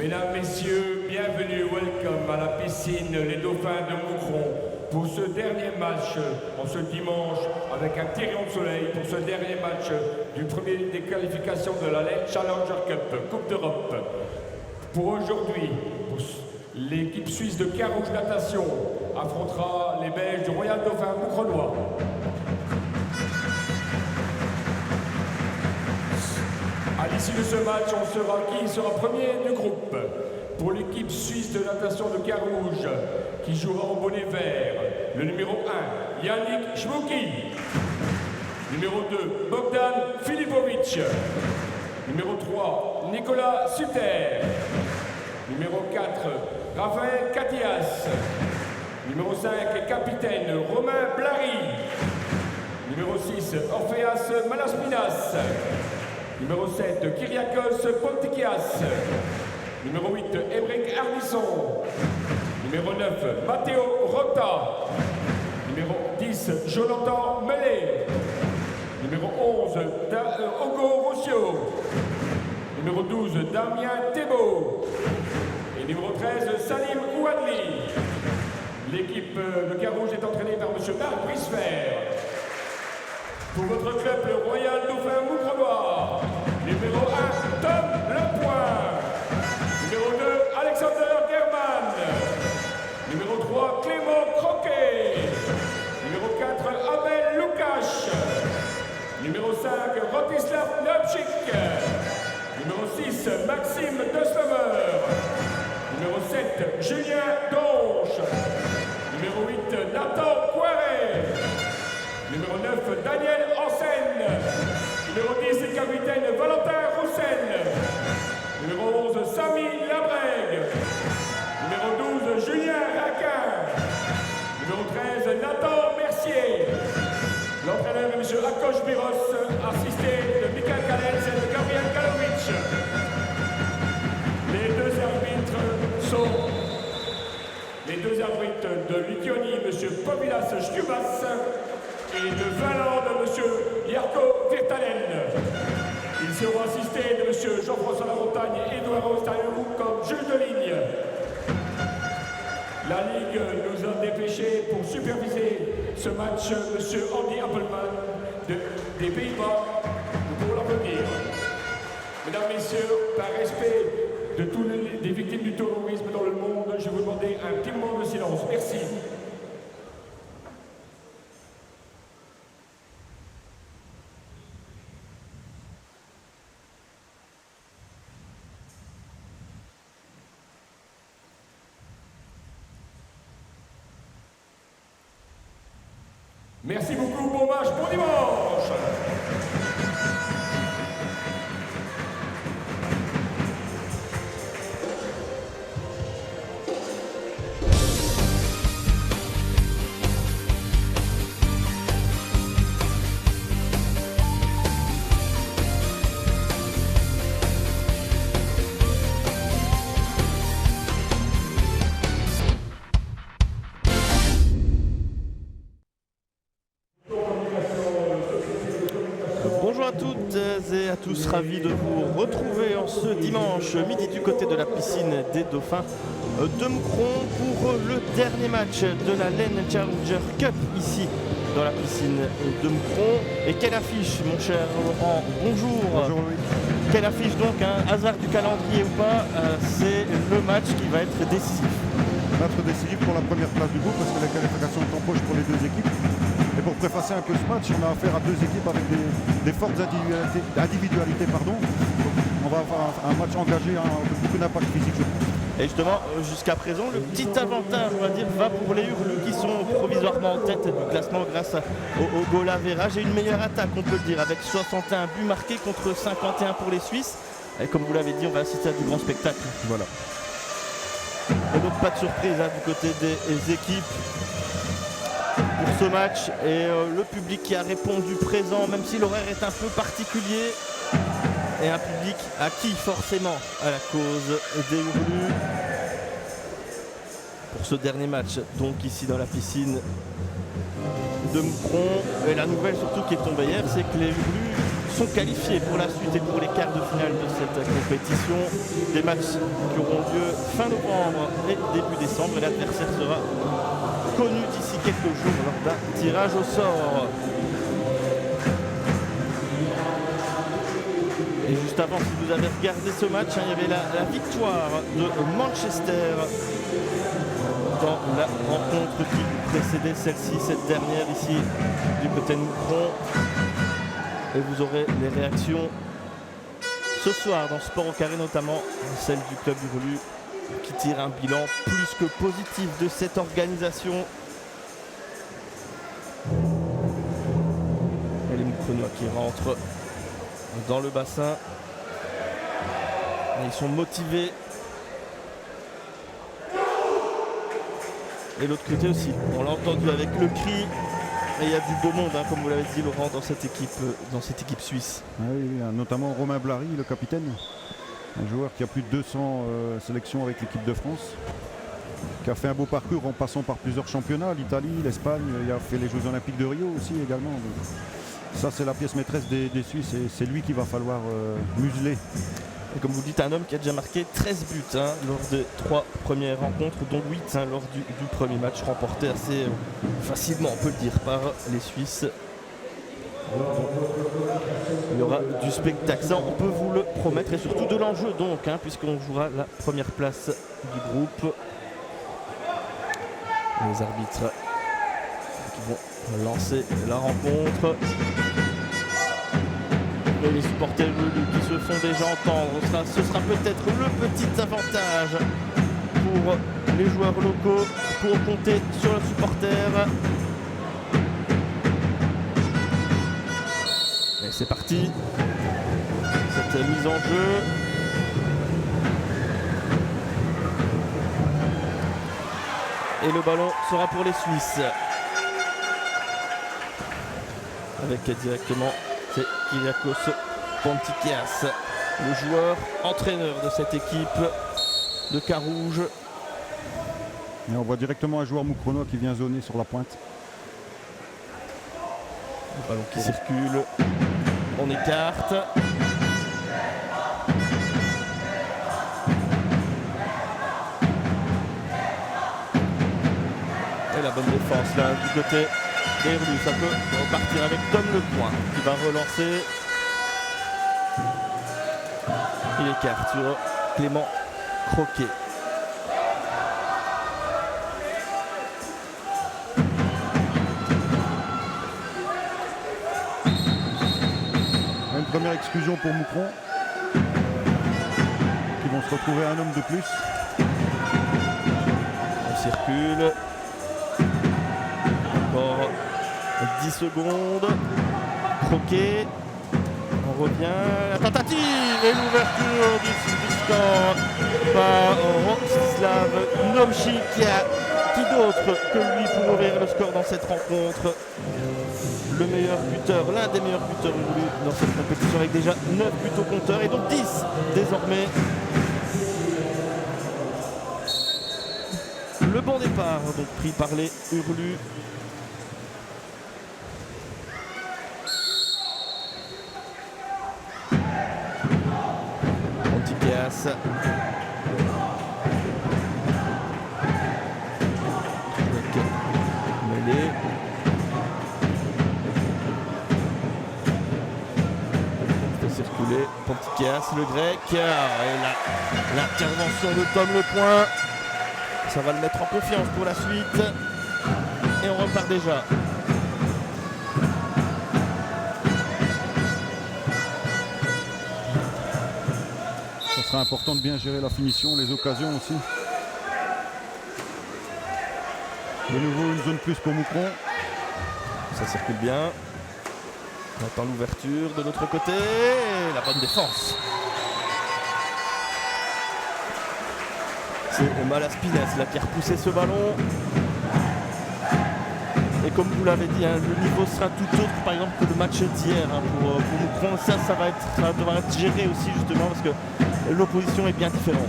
Mesdames, Messieurs, bienvenue, welcome à la piscine Les Dauphins de Moucron pour ce dernier match en ce dimanche avec un petit rayon de soleil pour ce dernier match du premier des qualifications de la LEN Challenger Cup, Coupe d'Europe. Pour aujourd'hui, l'équipe suisse de Carouge Natation affrontera les Belges du Royal Dauphin Moucronois. À l'issue de ce match, on saura qui sera premier du groupe. Pour l'équipe suisse de natation de Carouge, qui jouera en bonnet vert, le numéro 1, Yannick Schmucki. Numéro 2, Bogdan Filipovic. Numéro 3, Nicolas Suter. Numéro 4, Raphaël Katias. Numéro 5, capitaine Romain Blary. Numéro 6, Orpheas Malaspinas. Numéro 7, Kyriakos Pontikias. Numéro 8, Emric Ardisson. Numéro 9, Matteo Rota. Numéro 10, Jonathan Mellet. Numéro 11, Hugo Rossio. Numéro 12, Damien Thébault. Et numéro 13, Salim Ouadli. L'équipe de Carouge est entraînée par M. Marc Brisfer. Pour votre club, le Royal Dauphin Moucronois, numéro 1, Tom Lepoint. Numéro 2, Alexander German. Numéro 3, Clément Croquet. Numéro 4, Abel Lukash. Numéro 5, Rotislav Nopchik. Numéro 6, Maxime Doslover. Numéro 7, Julien Donche. Numéro 8, Nathan Poiret. Numéro 9, Daniel Hansen. Numéro 10, capitaine Valentin Roussen. Numéro 11, Samy Labrègue. Numéro 12, Julien Raquin. Numéro 13, Nathan Mercier. L'entraîneur est M. Akos Biros, assisté de Mikael Kalens et de Gabriel Kalovic. Les deux arbitres de Lituanie, M. Povilas Stubas, et de Finlande, M. Jarkko Virtanen. Ils seront assistés de M. Jean-François Lamontagne et Eduardo Stalou comme juge de ligne. La Ligue nous a dépêché pour superviser ce match M. Andy Appelman des Pays-Bas. Nous pouvons l'applaudir. Mesdames, Messieurs, par respect de tous les victimes du terrorisme dans le monde, je vais vous demander un petit moment de silence. Merci. Merci beaucoup, bon match, bon dimanche. Et à tous, ravis de vous retrouver en ce dimanche midi du côté de la piscine des Dauphins de Moucron pour le dernier match de la LEN Challenger Cup ici dans la piscine de Moucron. Et quelle affiche, mon cher Laurent, bonjour. Bonjour Louis. Quelle affiche donc, hasard du calendrier ou pas, c'est le match qui va être décisif. Match décisif pour la première place du groupe parce que la qualification est en poche pour les deux équipes. Et pour préfacer un peu ce match, on a affaire à deux équipes avec des fortes individualités. On va avoir un match engagé avec beaucoup d'impact physique, je pense. Et justement, jusqu'à présent, le petit avantage, on va dire, va pour les Hurlus qui sont provisoirement en tête du classement grâce au goal average et une meilleure attaque, on peut le dire, avec 61 buts marqués contre 51 pour les Suisses. Et comme vous l'avez dit, on va assister à du grand spectacle. Voilà. Et donc pas de surprise du côté des équipes pour ce match. Et le public qui a répondu présent, même si l'horaire est un peu particulier. Et un public acquis forcément à la cause des Hurlus. pour ce dernier match, donc ici dans la piscine de Moucron. Et la nouvelle surtout qui est tombée hier, c'est que les Uhlus sont qualifiés pour la suite et pour les quarts de finale de cette compétition. Des matchs qui auront lieu fin novembre et début décembre. Et l'adversaire sera connu d'ici quelques jours lors d'un tirage au sort. Et juste avant, si vous avez regardé ce match, il y avait la victoire de Manchester dans la rencontre qui précédait celle-ci, cette dernière ici du côté de Moucron. Et vous aurez les réactions ce soir dans Sport au carré, notamment celle du club Uhlus qui tire un bilan plus que positif de cette organisation. Et les Moucronois qui rentrent dans le bassin. Et ils sont motivés. Et l'autre côté aussi, on l'a entendu avec le cri. Et il y a du beau monde, hein, comme vous l'avez dit Laurent, dans cette équipe suisse. Ah oui, notamment Romain Blary, le capitaine. Un joueur qui a plus de 200 sélections avec l'équipe de France. Qui a fait un beau parcours en passant par plusieurs championnats, l'Italie, l'Espagne. Il a fait les Jeux Olympiques de Rio aussi également. Donc, ça c'est la pièce maîtresse des Suisses et c'est lui qu'il va falloir museler. Et comme vous dites, un homme qui a déjà marqué 13 buts lors des 3 premières rencontres, dont 8 lors du premier match remporté assez facilement, on peut le dire, par les Suisses. Il y aura du spectacle, ça on peut vous le promettre, et surtout de l'enjeu donc, puisqu'on jouera la première place du groupe. Les arbitres qui vont lancer la rencontre. Et les supporters qui se font déjà entendre, ce sera peut-être le petit avantage pour les joueurs locaux pour compter sur le supporter. Et c'est parti, cette mise en jeu. Et le ballon sera pour les Suisses. Avec directement, c'est Kyriakos Pontikias, le joueur entraîneur de cette équipe de Carouge. Et on voit directement un joueur moucronois qui vient zoner sur la pointe. Le ballon qui circule, on écarte. Et la bonne défense là du côté des Uhlus. Ça peut repartir avec Tom Lepoint qui va relancer. Il écarte sur Clément Croquet. Une première exclusion pour Moucron, qui vont se retrouver un homme de plus. On circule. Encore 10 secondes. Croquet. On revient. La tentative et l'ouverture du score par Rostislav Nomchik. Qui d'autre que lui pour ouvrir le score dans cette rencontre? Le meilleur buteur, l'un des meilleurs buteurs dans cette compétition avec déjà 9 buts au compteur et donc 10 désormais. Le bon départ donc pris par les Uhlus. Pontikias. Mêlée. Circuler, Pontikias, le grec, et l'intervention de Tom Lepoint, ça va le mettre en confiance pour la suite, et on repart déjà. Ça sera important de bien gérer la finition, les occasions aussi. De nouveau une zone plus pour Moucron. Ça circule bien. On attend l'ouverture de l'autre côté, et la bonne défense. C'est Malaspines là qui a repoussé ce ballon. Et comme vous l'avez dit, le niveau sera tout autre par exemple que le match d'hier pour Moucron. Ça devra être géré aussi justement parce que l'opposition est bien différente.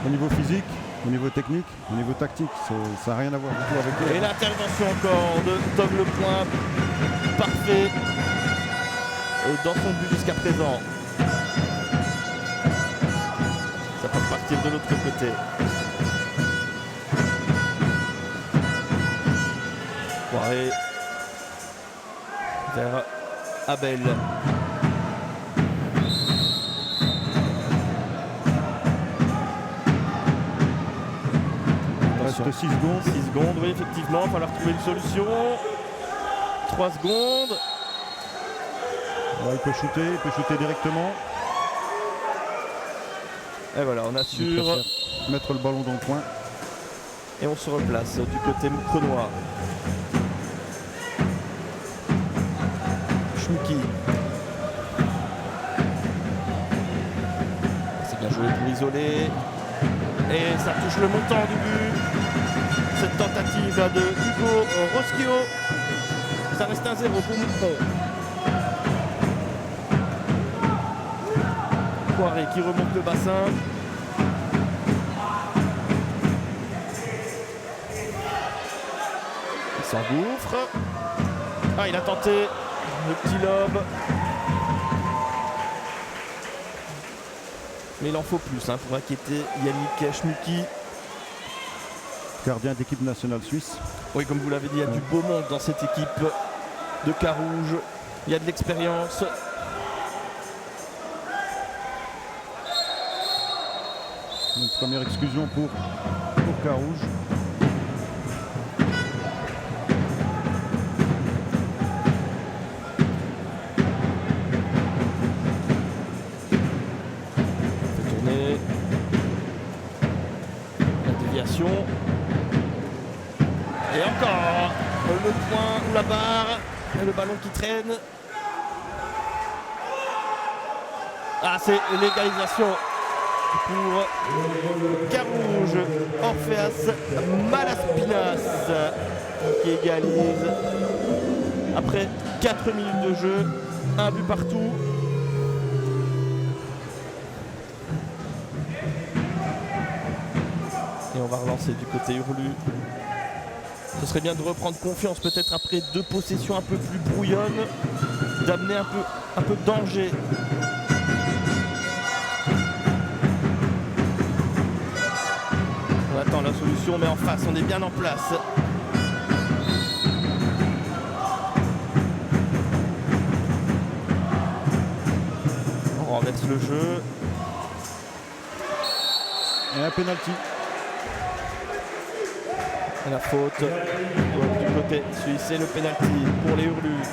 Au niveau physique, Au niveau technique, au niveau tactique, ça n'a rien à voir du tout avec eux. Et l'intervention encore de Tom Lepoint, parfait dans son but jusqu'à présent. Ça peut partir de l'autre côté. Poiré vers Abel. Il reste 6 secondes. 6 secondes, oui, effectivement, il va falloir trouver une solution. 3 secondes. Là, il peut shooter directement. Et voilà, on Il assure. préfère mettre le ballon dans le coin. Et on se replace du côté moucrenois. Schmucki. C'est bien joué pour isoler. Et ça touche le montant du but. Cette tentative là de Hugo Roschio. Ça reste 1-0 pour Moucron. Poiré qui remonte le bassin. Il s'engouffre. Ah, il a tenté le petit lob. Mais il en faut plus pour inquiéter Yannick Schmucki. Gardien d'équipe nationale suisse. Oui, comme vous l'avez dit, il y a du beau monde dans cette équipe de Carouge. Il y a de l'expérience. Donc, première exclusion pour Carouge. Fait tourner la déviation. Et encore le point ou la barre. Et le ballon qui traîne. Ah, c'est l'égalisation pour Carouge. Orpheas Malaspinas qui égalise après 4 minutes de jeu. Un but partout. Et on va relancer du côté Hurlu. Ce serait bien de reprendre confiance peut-être après 2 possessions un peu plus brouillonnes, d'amener un peu de danger. On attend la solution, mais en face, on est bien en place. On renverse le jeu. Et un penalty. Et la faute du côté suisse, c'est le penalty pour les Hurlus.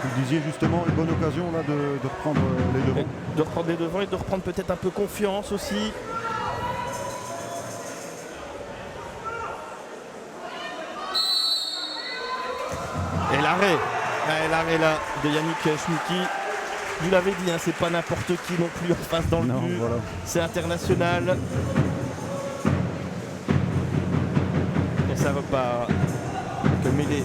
Vous disiez justement une bonne occasion là de reprendre les devants. De reprendre les devants et de reprendre peut-être un peu confiance aussi. Et l'arrêt. L'arrêt là de Yannick Schmucki. Vous l'avez dit, c'est pas n'importe qui non plus en face dans le but. Voilà. C'est international. Et ça repart. Que mêlée.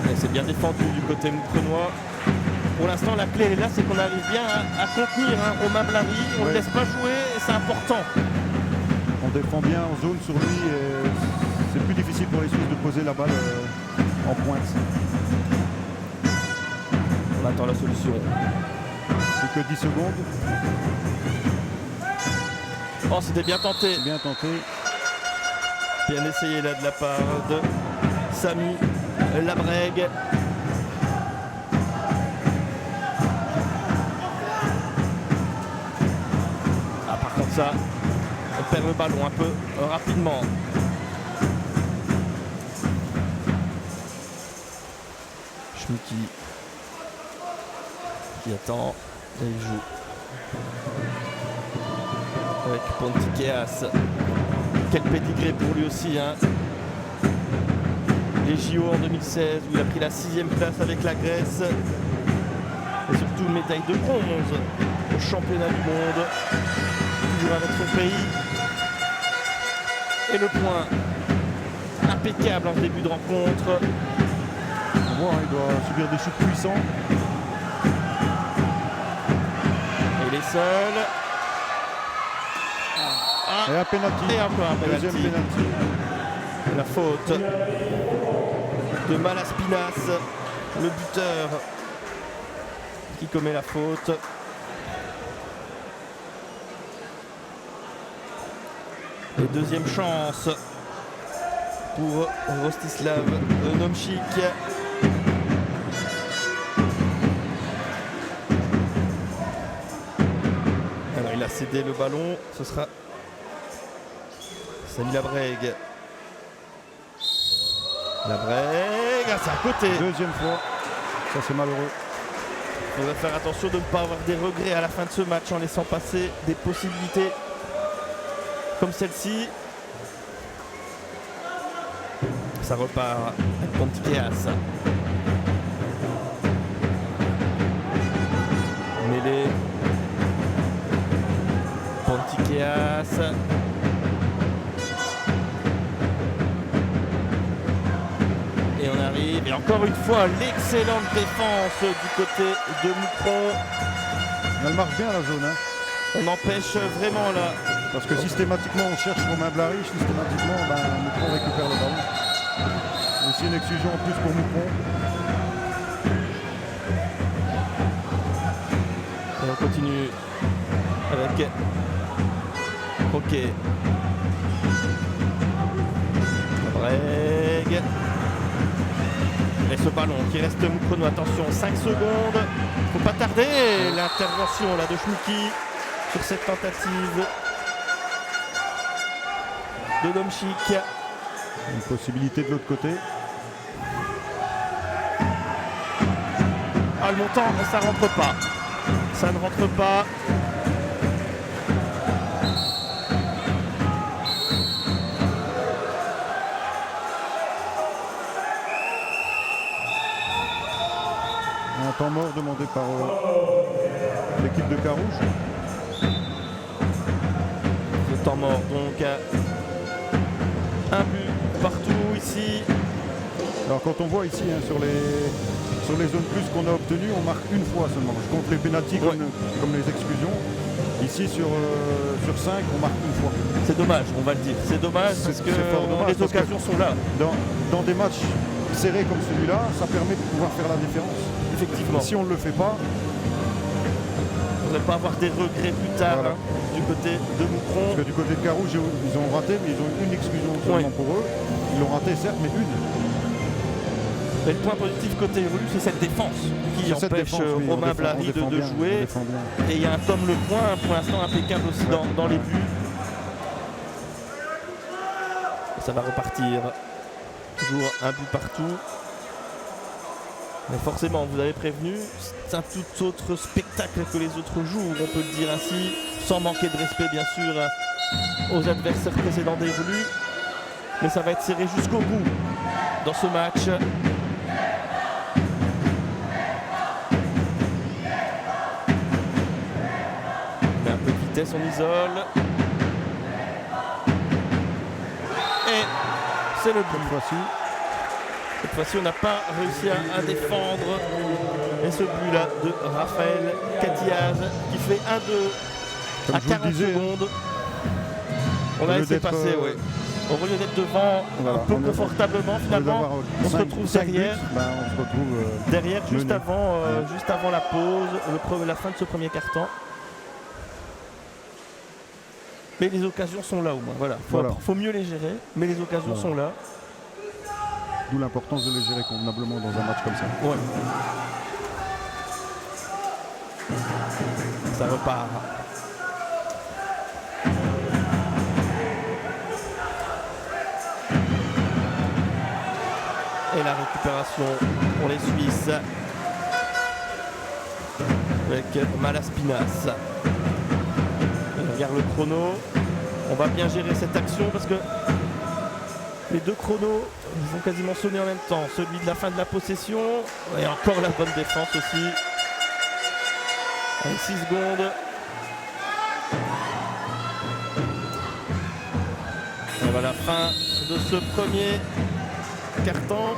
Et c'est bien défendu du côté moucrenois. Pour l'instant, la clé est là, c'est qu'on arrive bien à contenir Romain Blary. On ne le laisse pas jouer et c'est important. On défend bien en zone sur lui et c'est plus difficile pour les Suisses de poser la balle en pointe. On attend la solution. Plus que 10 secondes. Oh, c'était bien tenté. Bien tenté. Bien essayé là de la part de Samy Labrègue. Ah, par contre ça, on perd le ballon un peu rapidement. Schmucki qui attend et il joue. Avec Pontikeas. Quel pédigré pour lui aussi. Les JO en 2016 où il a pris la 6e place avec la Grèce. Et surtout une médaille de bronze au championnat du monde. Toujours avec son pays. Et le point impeccable en début de rencontre. On voit, hein, il doit subir des shoots puissants. Et il est seul. Et un penalty. Et encore un Deuxième penalty. penalty. La faute de Malaspinas, le buteur qui commet la faute. Et deuxième chance pour Rostislav Nomchik. Alors il a cédé le ballon, ce sera Samy Labrègue. Labrègue, c'est à côté. Deuxième fois. Ça, c'est malheureux. Il faudra faire attention de ne pas avoir des regrets à la fin de ce match en laissant passer des possibilités comme celle-ci. Ça repart avec Pontiqueas. Mêlé. Pontiqueas. Et on arrive. Et encore une fois, l'excellente défense du côté de Moucron. Elle marche bien la zone. Hein. On empêche vraiment là. Parce que systématiquement, on cherche Romain Blary. Systématiquement, Moucron récupère le ballon. Ici, une exclusion en plus pour Moucron. Et on continue avec Roquet. Labrègue. Et ce ballon qui reste Moucron, attention, 5 secondes. Faut pas tarder. L'intervention là de Schmucki sur cette tentative de Domchik. Une possibilité de l'autre côté. Ah, le montant, ça rentre pas. Ça ne rentre pas. Un temps mort demandé par l'équipe de Carouge. Le temps mort, donc un but partout ici. Alors quand on voit ici hein, sur les zones plus qu'on a obtenues, on marque une fois seulement. Je compte les pénaltys comme les exclusions. Ici sur 5, on marque une fois. C'est dommage, on va le dire. C'est dommage parce que les occasions sont là. Dans des matchs serrés comme celui-là, ça permet de pouvoir faire la différence. Effectivement. Si on ne le fait pas, on ne devrait pas avoir des regrets plus tard voilà. Du côté de Moucron. Parce que du côté de Carouge, ils ont raté, mais ils ont une exclusion seulement pour eux. Ils l'ont raté certes, mais une. Mais le point positif côté Rulu, c'est cette défense qui empêche Romain Blary de jouer. Et il y a un Tom Lepoint, pour l'instant impeccable aussi dans les buts. Et ça va repartir. Toujours un but partout. Mais forcément, vous avez prévenu, c'est un tout autre spectacle que les autres jours, on peut le dire ainsi, sans manquer de respect bien sûr aux adversaires précédents des Rulu. Mais ça va être serré jusqu'au bout dans ce match. On met un peu de vitesse, on isole. Et c'est le but. Cette fois-ci, on n'a pas réussi à défendre. Et ce but-là de Raphaël Catillaz qui fait 1-2 à 40 secondes. On a laissé passer, oui. Au lieu d'être devant un peu confortablement, finalement, on se retrouve derrière. On se retrouve derrière, juste avant la pause, la fin de ce premier quart-temps. Mais les occasions sont là au moins. Voilà. Faut mieux les gérer, mais les occasions sont là. D'où l'importance de les gérer convenablement dans un match comme ça. Ouais. Ça repart. Et la récupération pour les Suisses avec Malaspinas. On regarde le chrono. On va bien gérer cette action parce que les deux chronos, ils ont quasiment sonné en même temps. Celui de la fin de la possession et encore la bonne défense aussi. Allez, 6 secondes. Et voilà, fin de ce premier quart-temps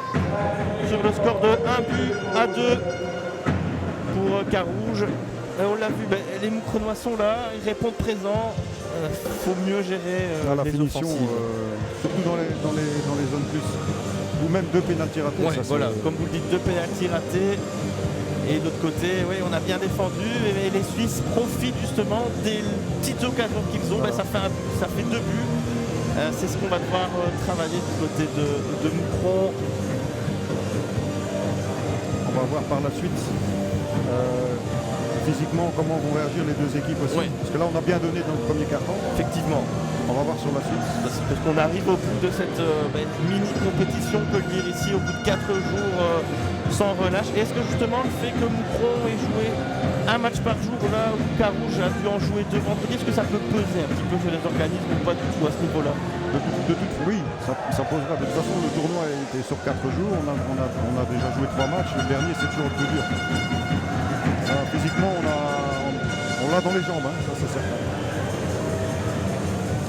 sur le score de 1 but à 2 pour Carouge. On l'a vu, les Moucronois sont là, ils répondent présents. Faut mieux gérer la les finition, surtout dans les zones plus. Ou même 2 pénaltys ratés. Ouais, ça, voilà, comme vous le dites, 2 pénaltys ratés. Et de l'autre côté, oui, on a bien défendu. Et les Suisses profitent justement des petites occasions qu'ils ont. Voilà. Ça fait 2 buts. C'est ce qu'on va devoir travailler du côté de Moucron. On va voir par la suite physiquement comment vont réagir les deux équipes aussi. Ouais. Parce que là, on a bien donné dans le premier quart-temps. Effectivement. On va voir sur la suite. Parce qu'on arrive au bout de cette mini-compétition, on peut le dire ici, au bout de 4 jours sans relâche. Et est-ce que justement le fait que Moucron ait joué un match par jour, là où Carouge a dû en jouer 2 vendredis, est-ce que ça peut peser un petit peu sur les organismes ou pas du tout à ce niveau-là? Oui, ça posera. De toute façon, le tournoi était sur 4 jours. On a déjà joué 3 matchs. Le dernier, c'est toujours le plus dur. Physiquement, on l'a dans les jambes, hein, ça c'est certain.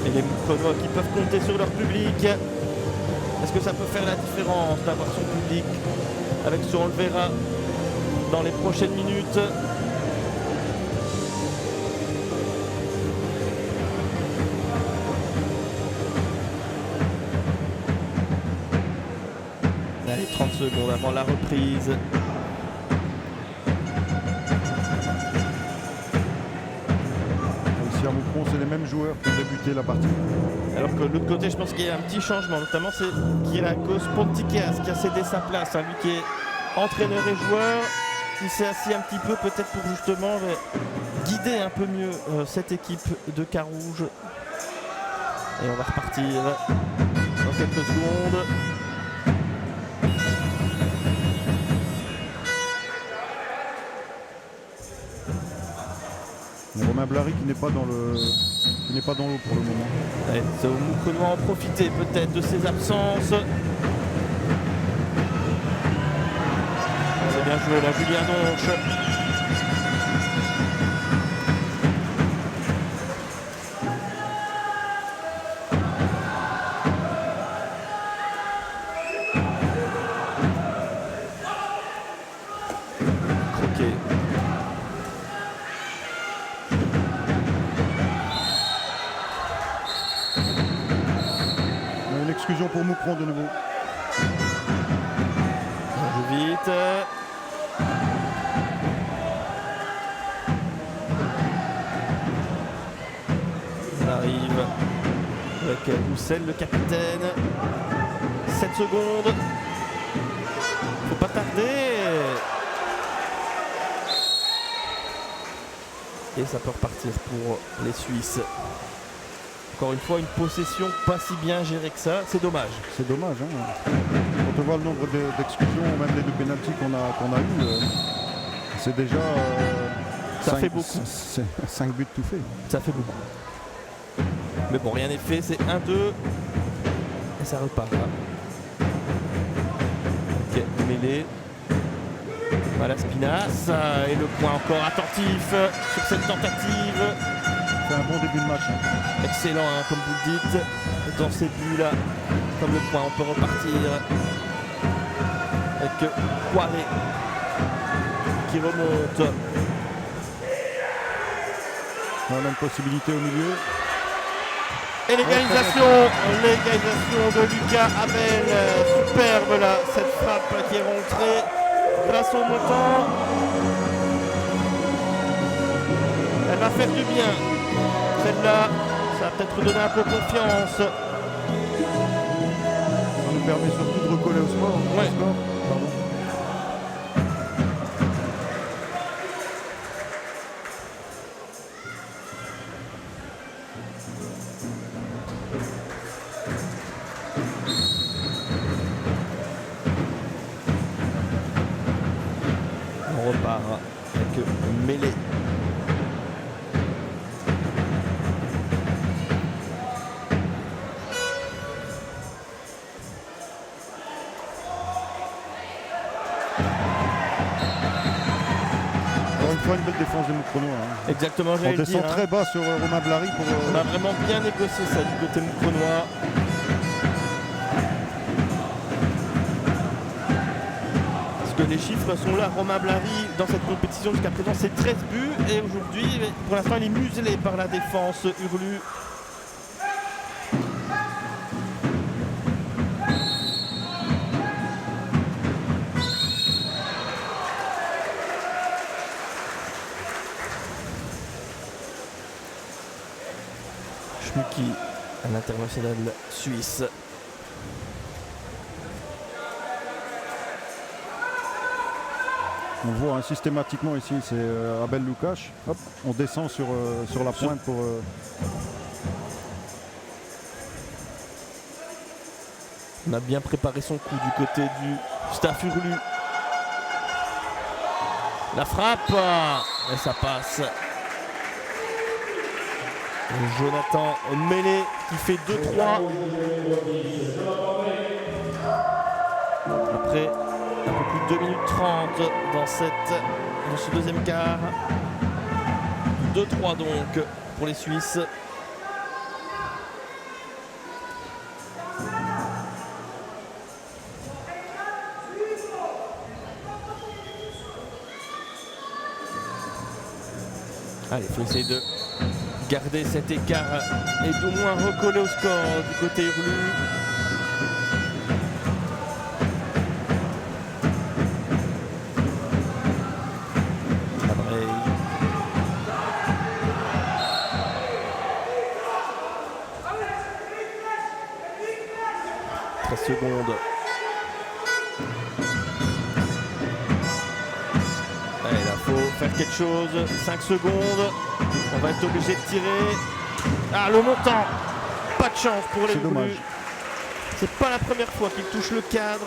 Et les Moucronois qui peuvent compter sur leur public. Est-ce que ça peut faire la différence d'avoir son public avec ce, on le verra dans les prochaines minutes. Allez, 30 secondes avant la reprise. Ici à Moucron, c'est les mêmes joueurs qui ont débuté la partie. Alors que de l'autre côté, je pense qu'il y a un petit changement, notamment c'est Kyriakos Pontikias qui a cédé sa place, lui qui est entraîneur et joueur. Il s'est assis un petit peu peut-être pour justement guider un peu mieux cette équipe de Carouge. Et on va repartir dans quelques secondes. Romain Blary qui n'est pas dans l'eau pour le moment. Ouais, Moucronois en profiter peut-être de ses absences. C'est bien joué là, Julien Donche. Croquet. Une exclusion pour Moucron de nouveau. On joue vite. On arrive avec Roussel, le capitaine. 7 secondes. Faut pas tarder. Et ça peut repartir pour les Suisses. Encore une fois, une possession pas si bien gérée que ça. C'est dommage. C'est dommage. Hein. Quand on voit le nombre d'exclusions, même les 2 pénaltys qu'on a eu, c'est déjà. Ça fait beaucoup. 5 buts tout fait. Ça fait beaucoup. Mais bon, rien n'est fait. C'est 1-2. Et ça repart là. Ok, mêlé. Malaspinas. Et le point encore attentif sur cette tentative. C'est un bon début de match. Hein. Excellent, hein, comme vous le dites. Dans ces buts-là, comme le point, on peut repartir avec Poiré qui remonte. On a une possibilité au milieu. Et l'égalisation de Lucas Abel. Superbe là, cette frappe qui est rentrée grâce au montant. Elle va faire du bien. Celle-là, ça va peut-être donner un peu confiance. Ça nous permet surtout de recoller au score. Ouais. Pardon. On repart avec mêlée. Encore une fois, une belle défense des Moucronois. Hein. Exactement, On j'allais le dire. descend très bas sur Romain Blary pour. On a vraiment bien négocié ça du côté Moucronois. les chiffres sont là. Romain Blary, dans cette compétition jusqu'à présent, c'est 13 buts. Et aujourd'hui, pour l'instant, il est muselé par la défense Hurlu. Schmucki, un international suisse. On voit systématiquement ici, c'est Abel Lukács. Hop, on descend sur la pointe pour... On a bien préparé son coup du côté du staff Hurlu. La frappe, et ça passe. Jonathan Mêlé qui fait 2-3. Après un peu plus de 2 minutes 30 dans ce deuxième quart. 2-3 donc pour les Suisses. Allez, il faut essayer de garder cet écart et d'au moins recoller au score du côté Hurlu. Cabrey. 13 secondes. Allez, là, faut faire quelque chose. 5 secondes. On va être obligé de tirer. Ah, le montant. Pas de chance pour les Hurlu. C'est pas la première fois qu'il touche le cadre.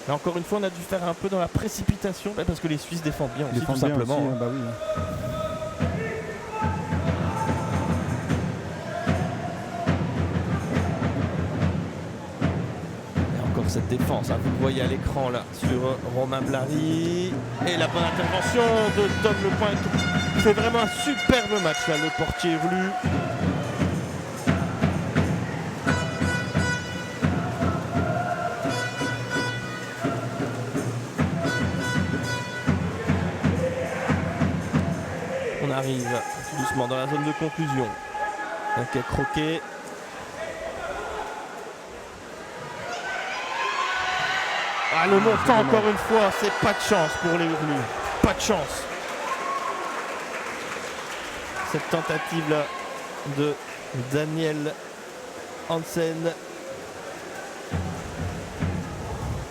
Là, encore une fois, on a dû faire un peu dans la précipitation parce que les Suisses défendent bien aussi, tout simplement. Aussi, bah oui. Cette défense, hein, vous le voyez à l'écran là sur Romain Blary et la bonne intervention de Tom Lepoint qui fait vraiment un superbe match là, le portier Hurlu. On arrive doucement dans la zone de conclusion. Ok, croqué. Ah, le montant encore une fois, c'est pas de chance pour les Hurlu. Pas de chance. Cette tentative là de Daniel Hansen.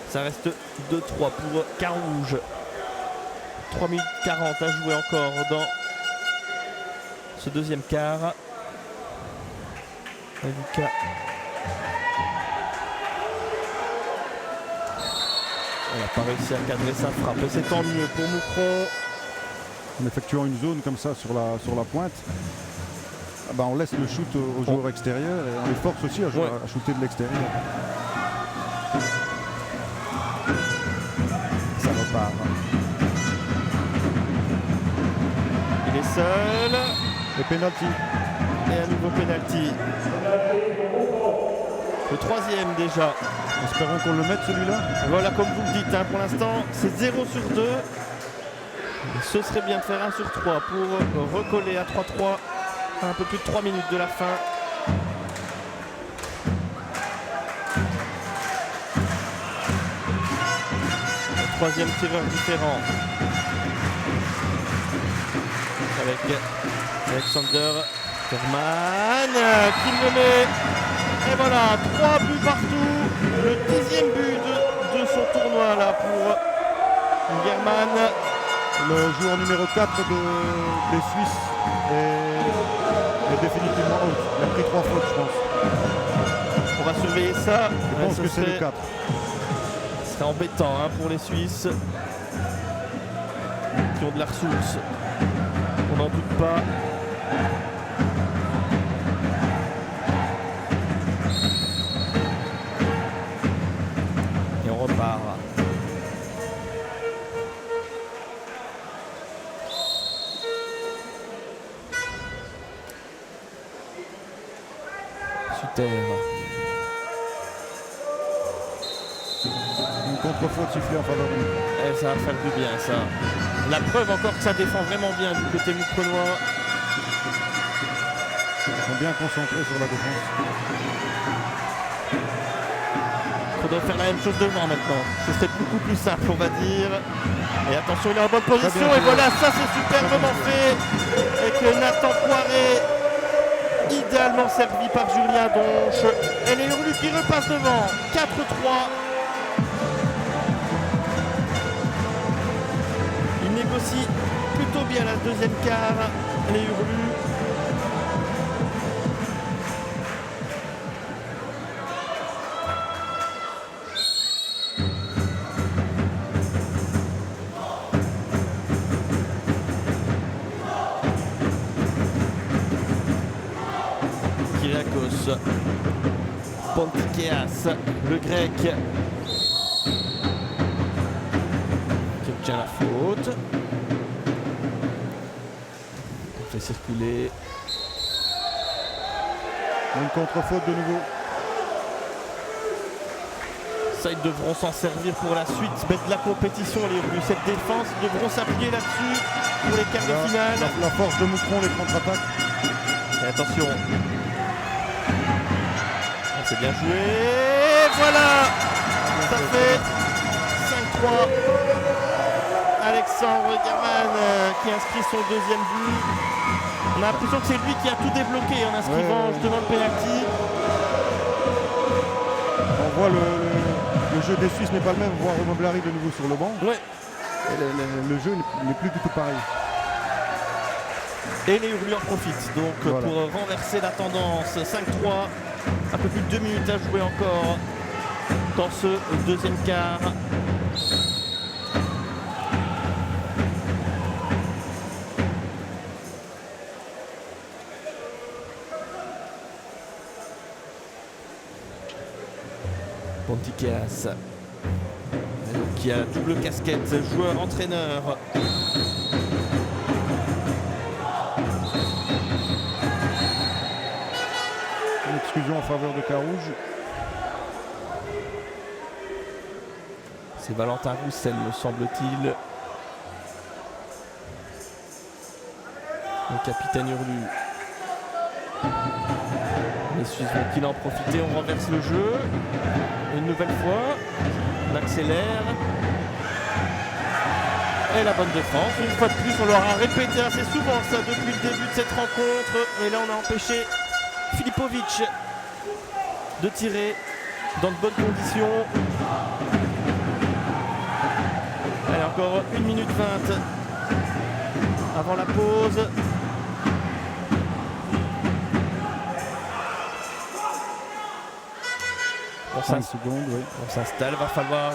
Ça reste 2-3 pour Carouge. 3 minutes 40 à jouer encore dans ce deuxième quart. Lucas. On n'a pas réussi à cadrer sa frappe, et c'est tant mieux pour Moucron. En effectuant une zone comme ça sur la pointe, bah on laisse le shoot aux joueurs extérieurs et on les force aussi à shooter de l'extérieur. Ça repart. Il est seul. Et penalty. Et un nouveau penalty. Le troisième déjà. Espérons qu'on le mette celui-là. Voilà, comme vous le dites, hein, pour l'instant c'est 0 sur 2. Ce serait bien de faire 1 sur 3 pour recoller à 3-3 à un peu plus de 3 minutes de la fin. Le troisième tireur différent avec Alexander Kerman qui le met. Et voilà, 3 buts partout. Le 10e but de son tournoi là pour German. Le joueur numéro 4 des Suisses est définitivement out. Il a pris 3 fautes, je pense. On va surveiller ça. Je pense que c'est le 4. Ce serait embêtant hein, pour les Suisses qui ont de la ressource. On n'en doute pas. Et on repart. Sutter. contre-faute sifflée en faveur de nous. Et ça va faire du bien, ça. La preuve encore que ça défend vraiment bien du côté moucronois. Ils sont bien concentrés sur la défense. Il faudrait faire la même chose devant maintenant. Ce serait beaucoup plus simple, on va dire. Et attention, il est en bonne position. Et voilà, ça c'est superbement fait. Avec Nathan Poiré, idéalement servi par Julien Donche. Et les Hurlus qui repassent devant. 4-3. Il négocie plutôt bien la deuxième quart. Les Hurlus. Kyriakos, Pantikeas, le grec qui obtient la faute. On fait circuler. Une contre-faute de nouveau. Ça, ils devront s'en servir pour la suite, mettre de la compétition les Hurlus. Cette défense, ils devront s'appuyer là-dessus pour les quarts de finale. La force de Moucron, les contre-attaques. Et attention. C'est bien joué. Voilà. Ça fait 5-3. Alexandre Gaman qui inscrit son deuxième but. On a l'impression que c'est lui qui a tout débloqué en inscrivant justement le penalty. On voit le jeu des Suisses n'est pas le même. Voir Moblari de nouveau sur le banc. Ouais. Et le jeu n'est plus du tout pareil. Et les Hurlus en profitent donc voilà. Pour renverser la tendance. 5-3. Un peu plus de 2 minutes à jouer encore dans ce deuxième quart. Pantikeas qui a la double casquette, joueur-entraîneur. Une exclusion en faveur de Carouge. C'est Valentin Roussel, me semble-t-il. Le capitaine Hurlu. Les Suisses vont-ils en profiter? On renverse le jeu. Une nouvelle fois. On accélère. Et la bonne défense. Une fois de plus, on leur a répété assez souvent ça depuis le début de cette rencontre. Et là, on a empêché Filipovic de tirer dans de bonnes conditions. Allez, encore 1 minute 20 avant la pause. On 5 secondes, oui. On s'installe, va falloir.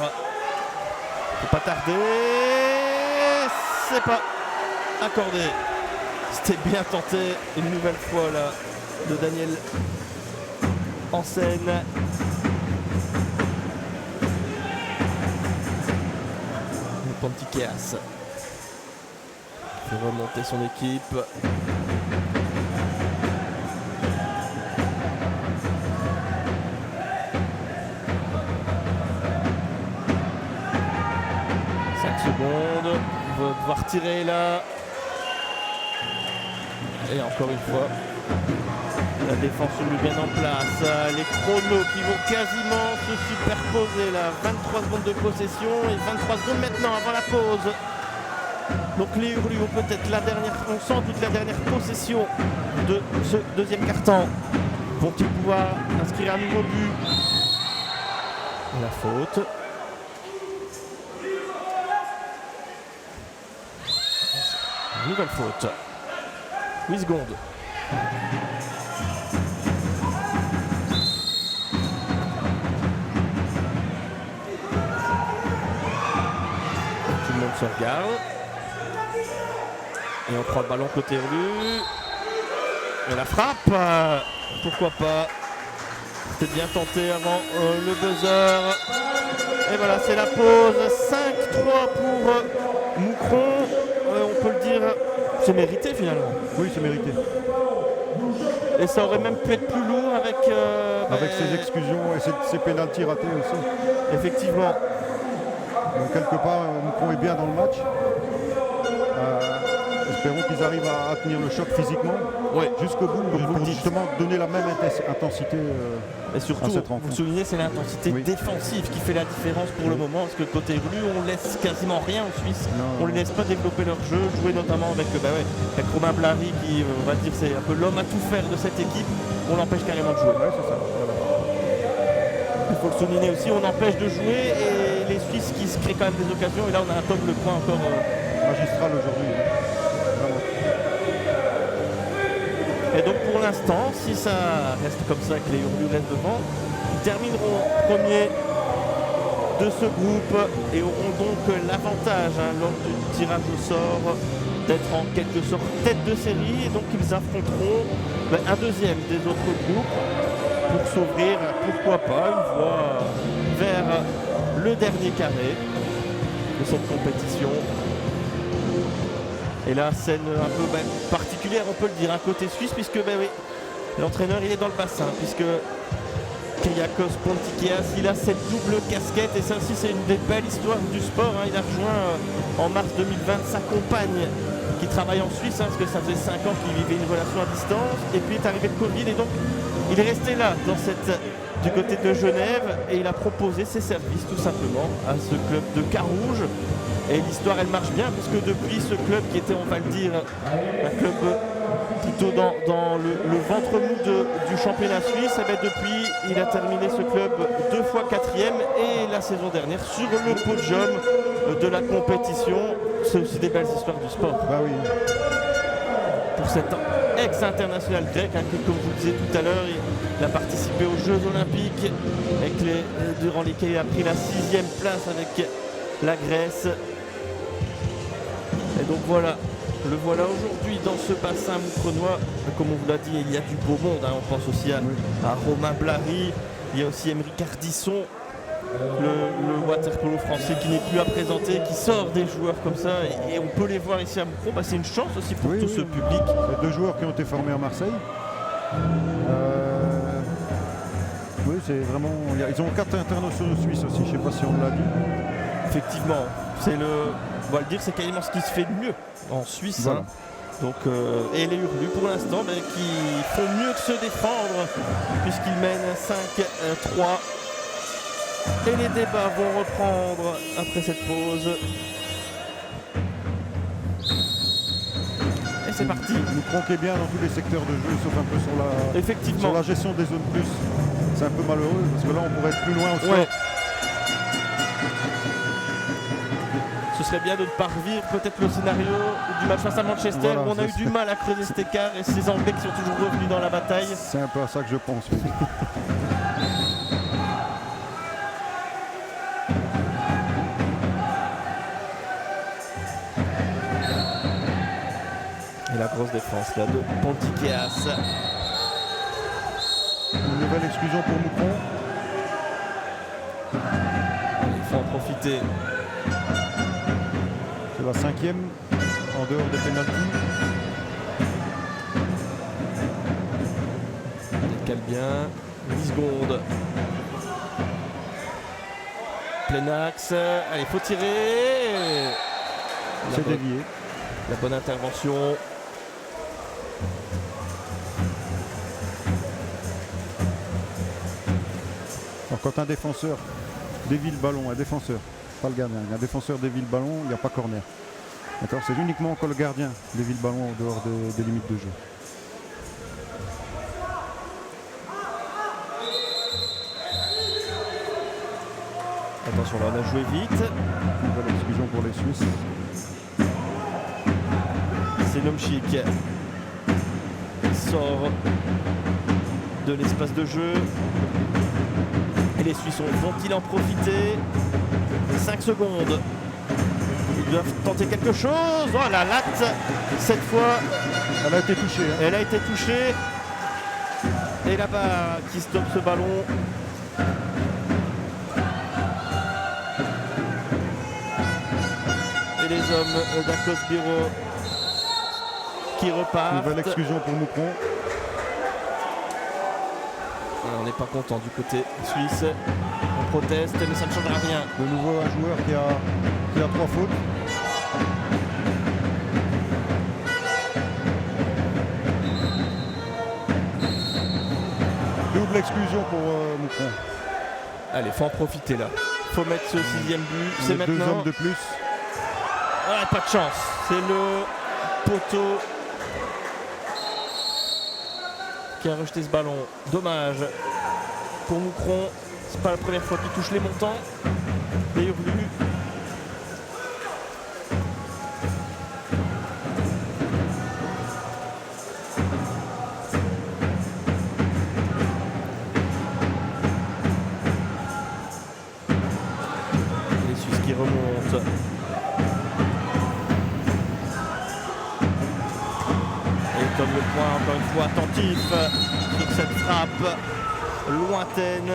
Faut pas tarder. C'est pas accordé. C'était bien tenté une nouvelle fois là de Daniel en scène. Pantikeas fait remonter son équipe. Secondes, on va devoir tirer là. Et encore une fois, la défense est bien en place. Les chronos qui vont quasiment se superposer là. 23 secondes de possession et 23 secondes maintenant avant la pause. Donc les Hurlus ont peut-être la dernière, on sent toute la dernière possession de ce deuxième quart-temps. Vont-ils pouvoir inscrire un nouveau but? La faute. Nouvelle faute. 8 secondes. Tout le monde se regarde. Et on prend le ballon côté Hurlu. Et la frappe. Pourquoi pas. C'était bien tenté avant le buzzer. Et voilà, c'est la pause. 5-3 pour Moucron. On peut le dire, c'est mérité finalement. Oui, c'est mérité. Et ça aurait même pu être plus lourd avec ses exclusions et ses pénaltys ratés aussi. Effectivement. Donc, quelque part, Moucron est bien dans le match. Espérons qu'ils arrivent à tenir le choc physiquement jusqu'au bout pour justement donner la même intensité et surtout, à cette rencontre. vous soulignez, c'est l'intensité défensive qui fait la différence pour le moment, parce que côté Rlu, on laisse quasiment rien aux Suisses. On ne les laisse pas développer leur jeu, jouer notamment avec Romain Blary qui, on va dire, c'est un peu l'homme à tout faire de cette équipe. On l'empêche carrément de jouer. Ouais, c'est ça. Voilà. Il faut le souligner aussi, on empêche de jouer et les Suisses qui se créent quand même des occasions. Et là, on a un Tom Lepoint encore magistral aujourd'hui. Et donc pour l'instant, si ça reste comme ça, que les Hurlus restent devant, ils termineront premiers de ce groupe et auront donc l'avantage lors du tirage au sort d'être en quelque sorte tête de série. Et donc ils affronteront un deuxième des autres groupes pour s'ouvrir, pourquoi pas, une voie vers le dernier carré de cette compétition. Et là, scène un peu particulière, on peut le dire, côté suisse, puisque l'entraîneur il est dans le bassin, puisque Kyriakos Pontikias, il a cette double casquette, et ça aussi c'est une des belles histoires du sport. Il a rejoint en mars 2020 sa compagne qui travaille en Suisse, parce que ça faisait 5 ans qu'il vivait une relation à distance, et puis est arrivé le Covid, et donc il est resté là, du côté de Genève, et il a proposé ses services tout simplement à ce club de Carouge. Et l'histoire, elle marche bien, puisque depuis ce club qui était, on va le dire, un club plutôt dans le ventre mou du championnat suisse, depuis, il a terminé ce club 2 fois 4e et la saison dernière sur le podium de la compétition. C'est aussi des belles histoires du sport. Bah oui. Pour cet ex-international grec, qui, comme je vous le disais tout à l'heure, il a participé aux Jeux Olympiques, durant lesquels il a pris la 6e place avec la Grèce. Et donc voilà, le voilà aujourd'hui dans ce bassin moucronois. Comme on vous l'a dit, il y a du beau monde. On pense aussi à Romain Blary, il y a aussi Émeric Ardisson, le waterpolo français qui n'est plus à présenter, qui sort des joueurs comme ça. Et on peut les voir ici à Moucron. C'est une chance aussi pour tout ce public. Il y a 2 joueurs qui ont été formés à Marseille. Oui, c'est vraiment. Ils ont 4 internationaux suisses aussi, je ne sais pas si on l'a dit. Effectivement, on va le dire, c'est quasiment ce qui se fait de mieux en Suisse. Voilà. Donc, et les Hurlus pour l'instant qui font mieux que se défendre puisqu'ils mènent 5-3. Et les débats vont reprendre après cette pause. Et c'est parti. Nous tronquons bien dans tous les secteurs de jeu, sauf un peu Effectivement. sur la gestion des zones plus. C'est un peu malheureux parce que là on pourrait être plus loin au score. Ce serait bien de ne pas revivre peut-être le scénario du match face à Manchester où on a eu du mal à creuser cet écart et ces Anglais qui sont toujours revenus dans la bataille. C'est un peu à ça que je pense. Et la grosse défense là de Pontikias. Une nouvelle exclusion pour Moucron. Il faut en profiter. C'est la 5e en dehors des pénaltys. Il cale bien. 10 secondes. Plein axe. Allez, faut tirer. C'est dévié. La bonne intervention. Alors quand un défenseur dévie le ballon, un défenseur, pas le gardien, un défenseur dévie le ballon, il n'y a pas corner. D'accord, c'est uniquement quand le gardien dévie le ballon en dehors des limites de jeu. Attention, là on a joué vite. Nouvelle exclusion pour les Suisses. C'est Nomchik qui sort de l'espace de jeu. Et les Suisses vont-ils en profiter? 5 secondes. Ils doivent tenter quelque chose. Oh, la latte, cette fois. Elle a été touchée. Elle a été touchée. Et là-bas, qui stoppe ce ballon. Et les hommes d'Akos Biro qui repartent. Nouvelle exclusion pour Moucron. On n'est pas content du côté suisse. On proteste, mais ça ne changera rien. De nouveau un joueur qui a 3 fautes. Double exclusion pour Moucron. Allez, faut en profiter là. Faut mettre ce 6e but. C'est Les 2 maintenant. hommes de plus. Ah, pas de chance. C'est le poteau qui a rejeté ce ballon. Dommage pour Moucron. C'est pas la première fois qu'il touche les montants. Les hurlus. Les Suisses qui remontent. Et comme le point encore une fois attentif sur cette frappe lointaine.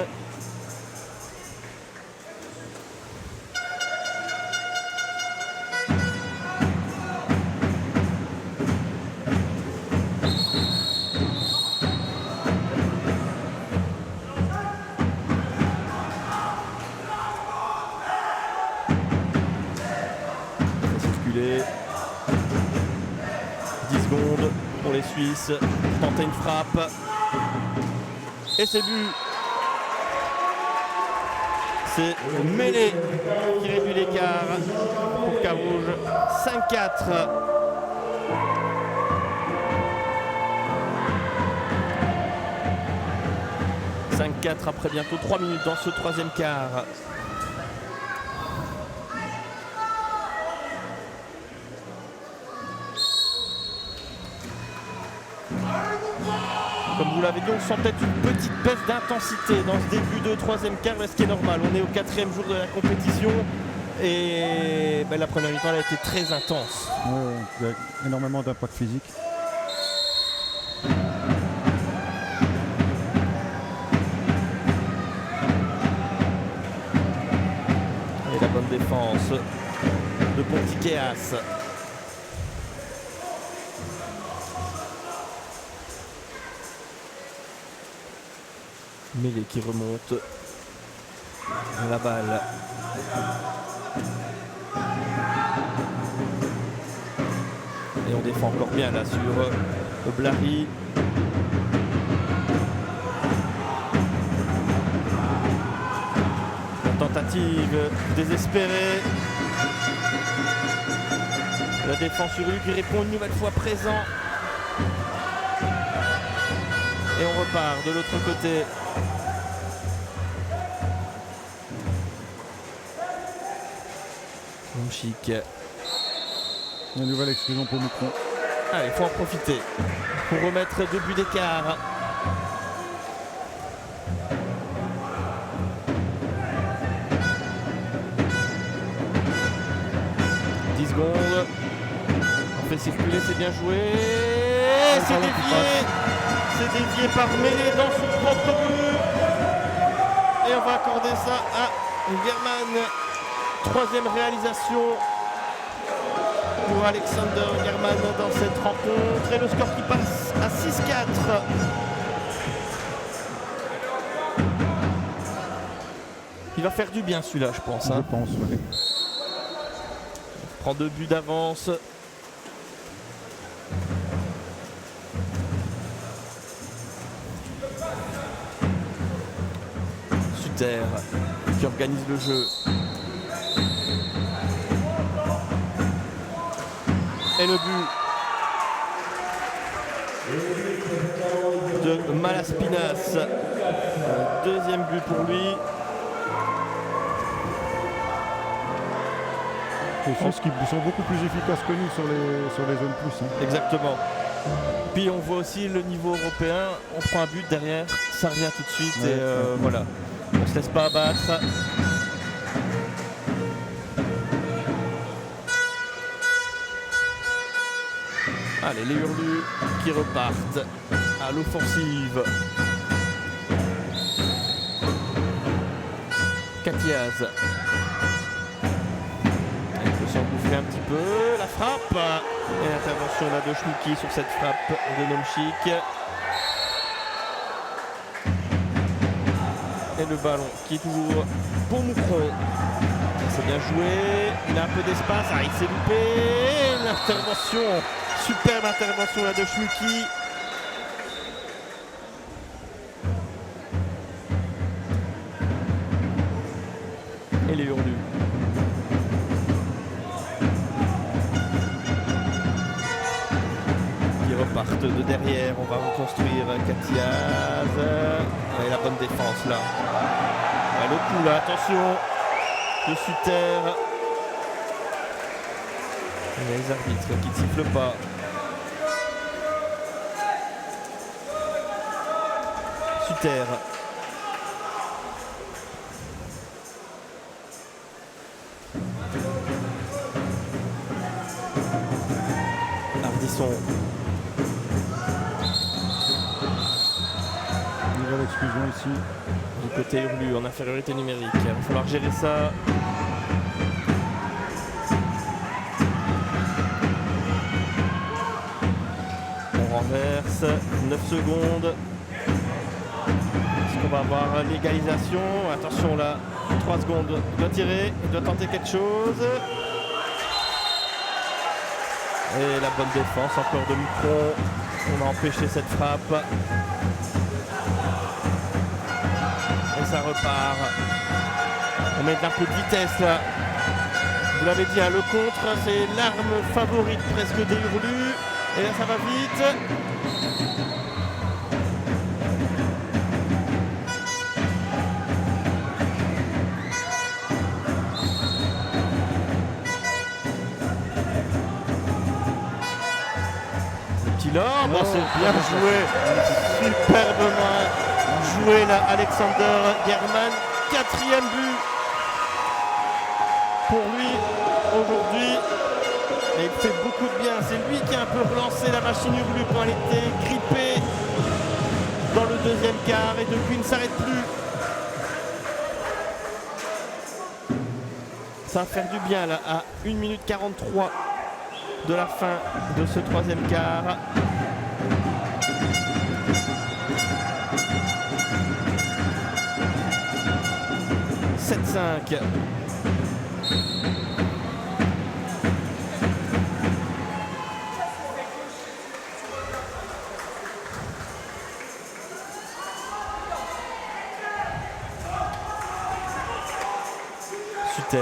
Circuler. 10 secondes pour les Suisses. Tenter une frappe. Et c'est but. C'est Mêlé qui réduit l'écart pour Carouge. 5-4. Après bientôt 3 minutes dans ce 3e quart. Comme vous l'avez dit, on sent peut-être une petite baisse d'intensité dans ce début de 3e quart, mais ce qui est normal. On est au 4e jour de la compétition et la première mi-temps elle a été très intense. Ouais, il y a énormément d'impact physique. Et la bonne défense de Pontikeas. Mêlé qui remonte. La balle. Et on défend encore bien là sur Blary. La tentative désespérée. La défense sur lui qui répond une nouvelle fois présent. Et on repart de l'autre côté. Chic. Une nouvelle exclusion pour Moucron. Allez, il faut en profiter pour remettre 2 buts d'écart. « 10 secondes. On fait circuler, c'est bien joué. C'est dévié. C'est dévié par Mêlé dans son propre but. Et on va accorder ça à German. 3e réalisation pour Alexander German dans cette rencontre. Et le score qui passe à 6-4. Il va faire du bien celui-là, je pense. Je pense, oui. Prend 2 buts d'avance. Sutter qui organise le jeu. Et le but de Malaspinas. 2e but pour lui. Les Suisses qui sont beaucoup plus efficaces que nous sur les zones plus. Hein. Exactement. Puis on voit aussi le niveau européen. On prend un but derrière, ça revient tout de suite. Ouais, et voilà. On se laisse pas abattre. Allez, les hurlus qui repartent à l'offensive. Katiaz. Il peut s'engouffrer un petit peu. La frappe. Et l'intervention là de Schmucki sur cette frappe de Nomchik. Et le ballon qui est toujours pour Moucron. C'est bien joué. Il a un peu d'espace. Ah, il s'est loupé. L'intervention. Superbe intervention là de Schmucki. Et les hurlus. Qui repartent de derrière. On va reconstruire Katiaz. Et la bonne défense là. Ah, le coup là, attention. De Suter. Il y a les arbitres qui ne sifflent pas. Suter. Ardisson. Nouvelle exclusion ici. Du côté Hurlu en infériorité numérique. Il va falloir gérer ça. On renverse. 9 secondes. Est-ce qu'on va avoir l'égalisation? Attention là. 3 secondes. Il doit tirer. Il doit tenter quelque chose. Et la bonne défense encore de Moucron. On a empêché cette frappe. Et ça repart. On met un peu de vitesse là. Vous l'avez dit, hein, le contre, c'est l'arme favorite presque des Hurlus. Et là ça va vite. Bon, c'est bien joué, superbement joué là, Alexander German, 4e but pour lui aujourd'hui. Et il fait beaucoup de bien, c'est lui qui a un peu relancé la machine Hurlu quand elle était grippée dans le deuxième quart et depuis il ne s'arrête plus. Ça va faire du bien là à 1 minute 43 de la fin de ce troisième quart. Cinq. Suter.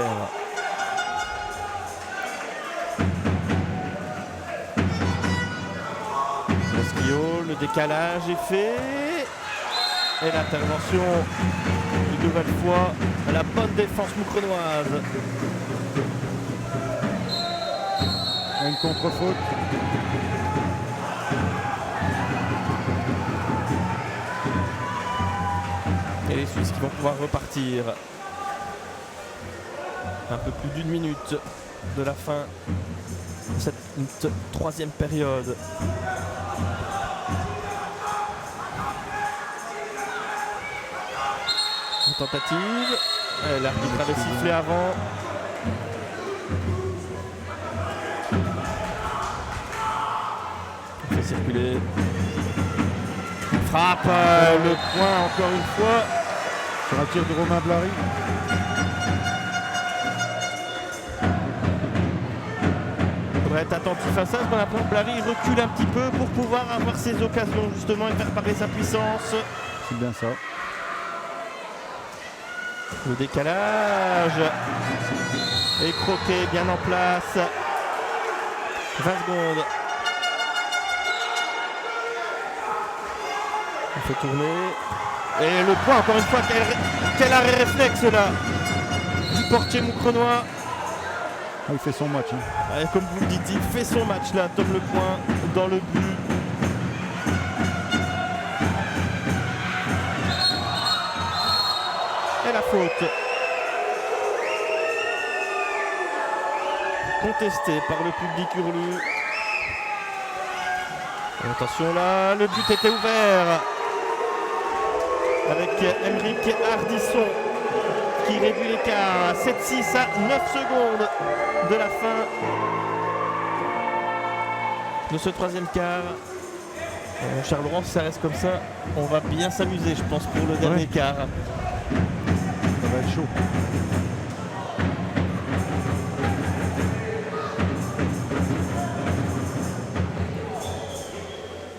Mosquio, le décalage est fait. Et l'intervention une nouvelle fois à la bonne défense moucronoise. Une contre-faute. Et les Suisses qui vont pouvoir repartir. Un peu plus d'1 minute de la fin de cette troisième période. Une tentative. L'arbitre avait sifflé avant. On fait circuler. Frappe, le point encore une fois. Sur un tir de Romain Blary. Il faudrait être attentif à ça, parce qu'on a l'impression que Blary recule un petit peu pour pouvoir avoir ses occasions justement et faire parler sa puissance. C'est bien ça. Le décalage est croqué, bien en place. 20 secondes. On fait tourner. Et le point, encore une fois, quel arrêt réflexe là du portier moucronois. Ah, il fait son match. Hein. Comme vous le dites, il fait son match là, Tom Le Point dans le but. Et la faute. Contestée par le public Hurlu. Et attention là, le but était ouvert. Avec Emeric Ardisson qui réduit l'écart à 7-6 à 9 secondes de la fin de ce troisième quart. Charles Laurent, si ça reste comme ça, on va bien s'amuser, je pense, pour le dernier quart. être chaud.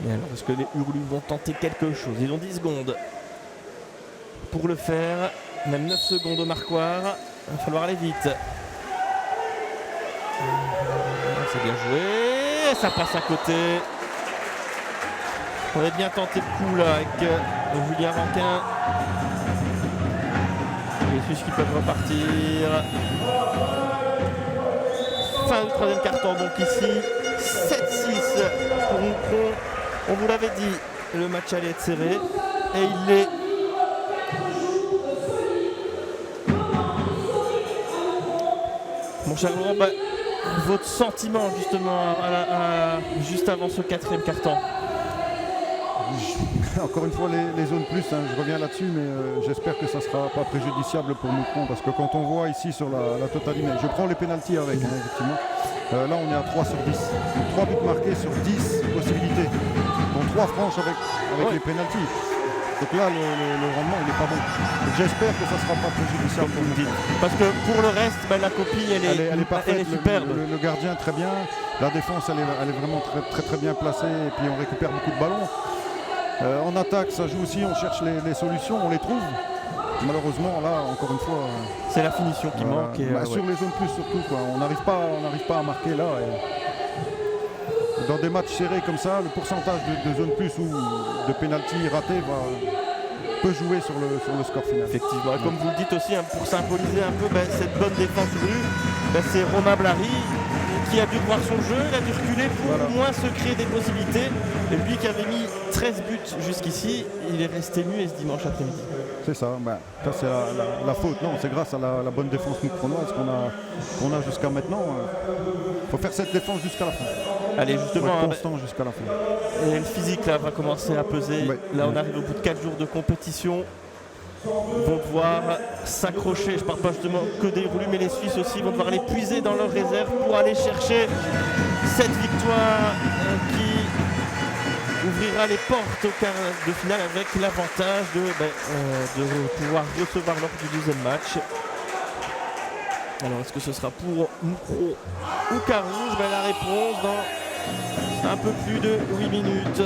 Et alors, est-ce que les Hurlus vont tenter quelque chose? Ils ont 10 secondes pour le faire. Même 9 secondes au marquoir. Il va falloir aller vite. C'est bien joué. Ça passe à côté. On avait bien tenté le coup là avec Julien Ranquin. Les Suisses qui peuvent repartir. Fin du troisième quart-temps donc ici. 7-6 pour Moucron. On vous l'avait dit, le match allait être serré. Et il l'est. Mon cher Laurent, votre sentiment justement juste avant ce quatrième quart-temps? Encore une fois, les zones plus, hein, je reviens là-dessus, mais j'espère que ça ne sera pas préjudiciable pour Moucron, parce que quand on voit ici sur la totalité, je prends les pénaltys avec, hein, effectivement. Là, on est à 3 sur 10. 3 buts marqués sur 10 possibilités. Donc 3 franches avec les pénaltys. Donc là, le rendement, il n'est pas bon. J'espère que ça ne sera pas préjudiciable pour Moucron. Parce que pour le reste, la copie, elle est parfaite, elle est superbe. Le gardien, très bien. La défense, elle est vraiment très bien placée. Et puis on récupère beaucoup de ballons. En attaque, ça joue aussi, on cherche les solutions, on les trouve. Malheureusement, là, encore une fois... c'est la finition qui manque. Et, sur les zones plus, surtout. Quoi. On n'arrive pas à marquer là. Et dans des matchs serrés comme ça, le pourcentage de zones plus ou de pénalty ratés peut jouer sur le score final. Effectivement. Comme vous le dites aussi, hein, pour symboliser un peu cette bonne défense rue, c'est Romain Blary qui a dû voir son jeu, il a dû reculer pour au moins se créer des possibilités. Et lui qui avait mis 13 buts jusqu'ici, il est resté nu ce dimanche après-midi. C'est ça, ça c'est la faute. Non, c'est grâce à la bonne défense moucronoise qu'on a jusqu'à maintenant. Il faut faire cette défense jusqu'à la fin. Allez, justement, constant jusqu'à la fin. Et le physique là va commencer à peser. Ouais. Là, on arrive au bout de 4 jours de compétition. Vont devoir s'accrocher, je ne parle pas justement que des Hurlus, mais les Suisses aussi vont devoir les puiser dans leurs réserves pour aller chercher cette victoire qui ouvrira les portes au quart de finale avec l'avantage de pouvoir recevoir lors du deuxième match. Alors est-ce que ce sera pour Moucron ou Carouge? La réponse dans un peu plus de 8 minutes.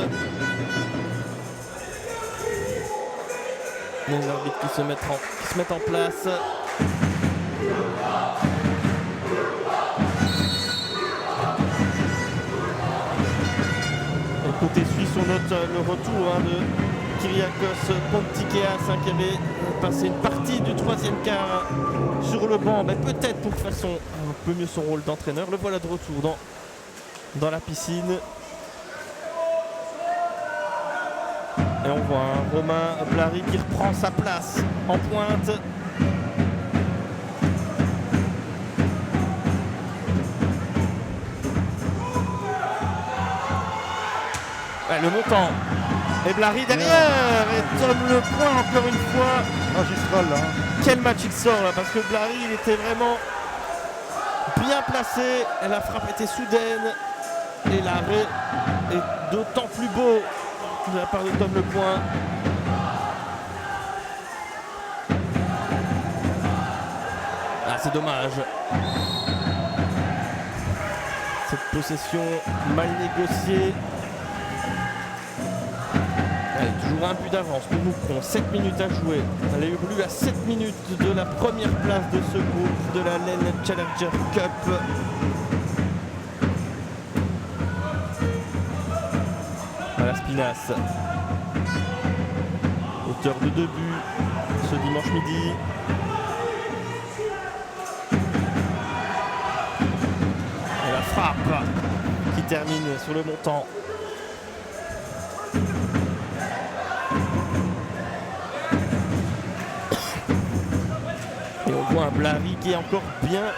Les arbitres qui se mettent en place. Et côté suisse, on note le retour de Kyriakos Pontikeas qui avait passé une partie du troisième quart sur le banc, peut-être pour faire un peu mieux son rôle d'entraîneur. Le voilà de retour dans la piscine. Et on voit Romain Blary qui reprend sa place en pointe. Le montant. Et Blary derrière. Et Tom Lepoint encore une fois. Magistral là. Quel match il sort là, parce que Blary il était vraiment bien placé. Et la frappe était soudaine. Et l'arrêt est d'autant plus beau de la part de Tom Lepoint. C'est dommage. Cette possession mal négociée. Allez, toujours un but d'avance pour Moucron. 7 minutes à jouer. Les Hurlus à 7 minutes de la première place de ce groupe de la LEN Challenger Cup. Voilà Spinas, auteur de 2 buts ce dimanche midi. Et la frappe qui termine sur le montant. Et on voit un Blary qui est encore bien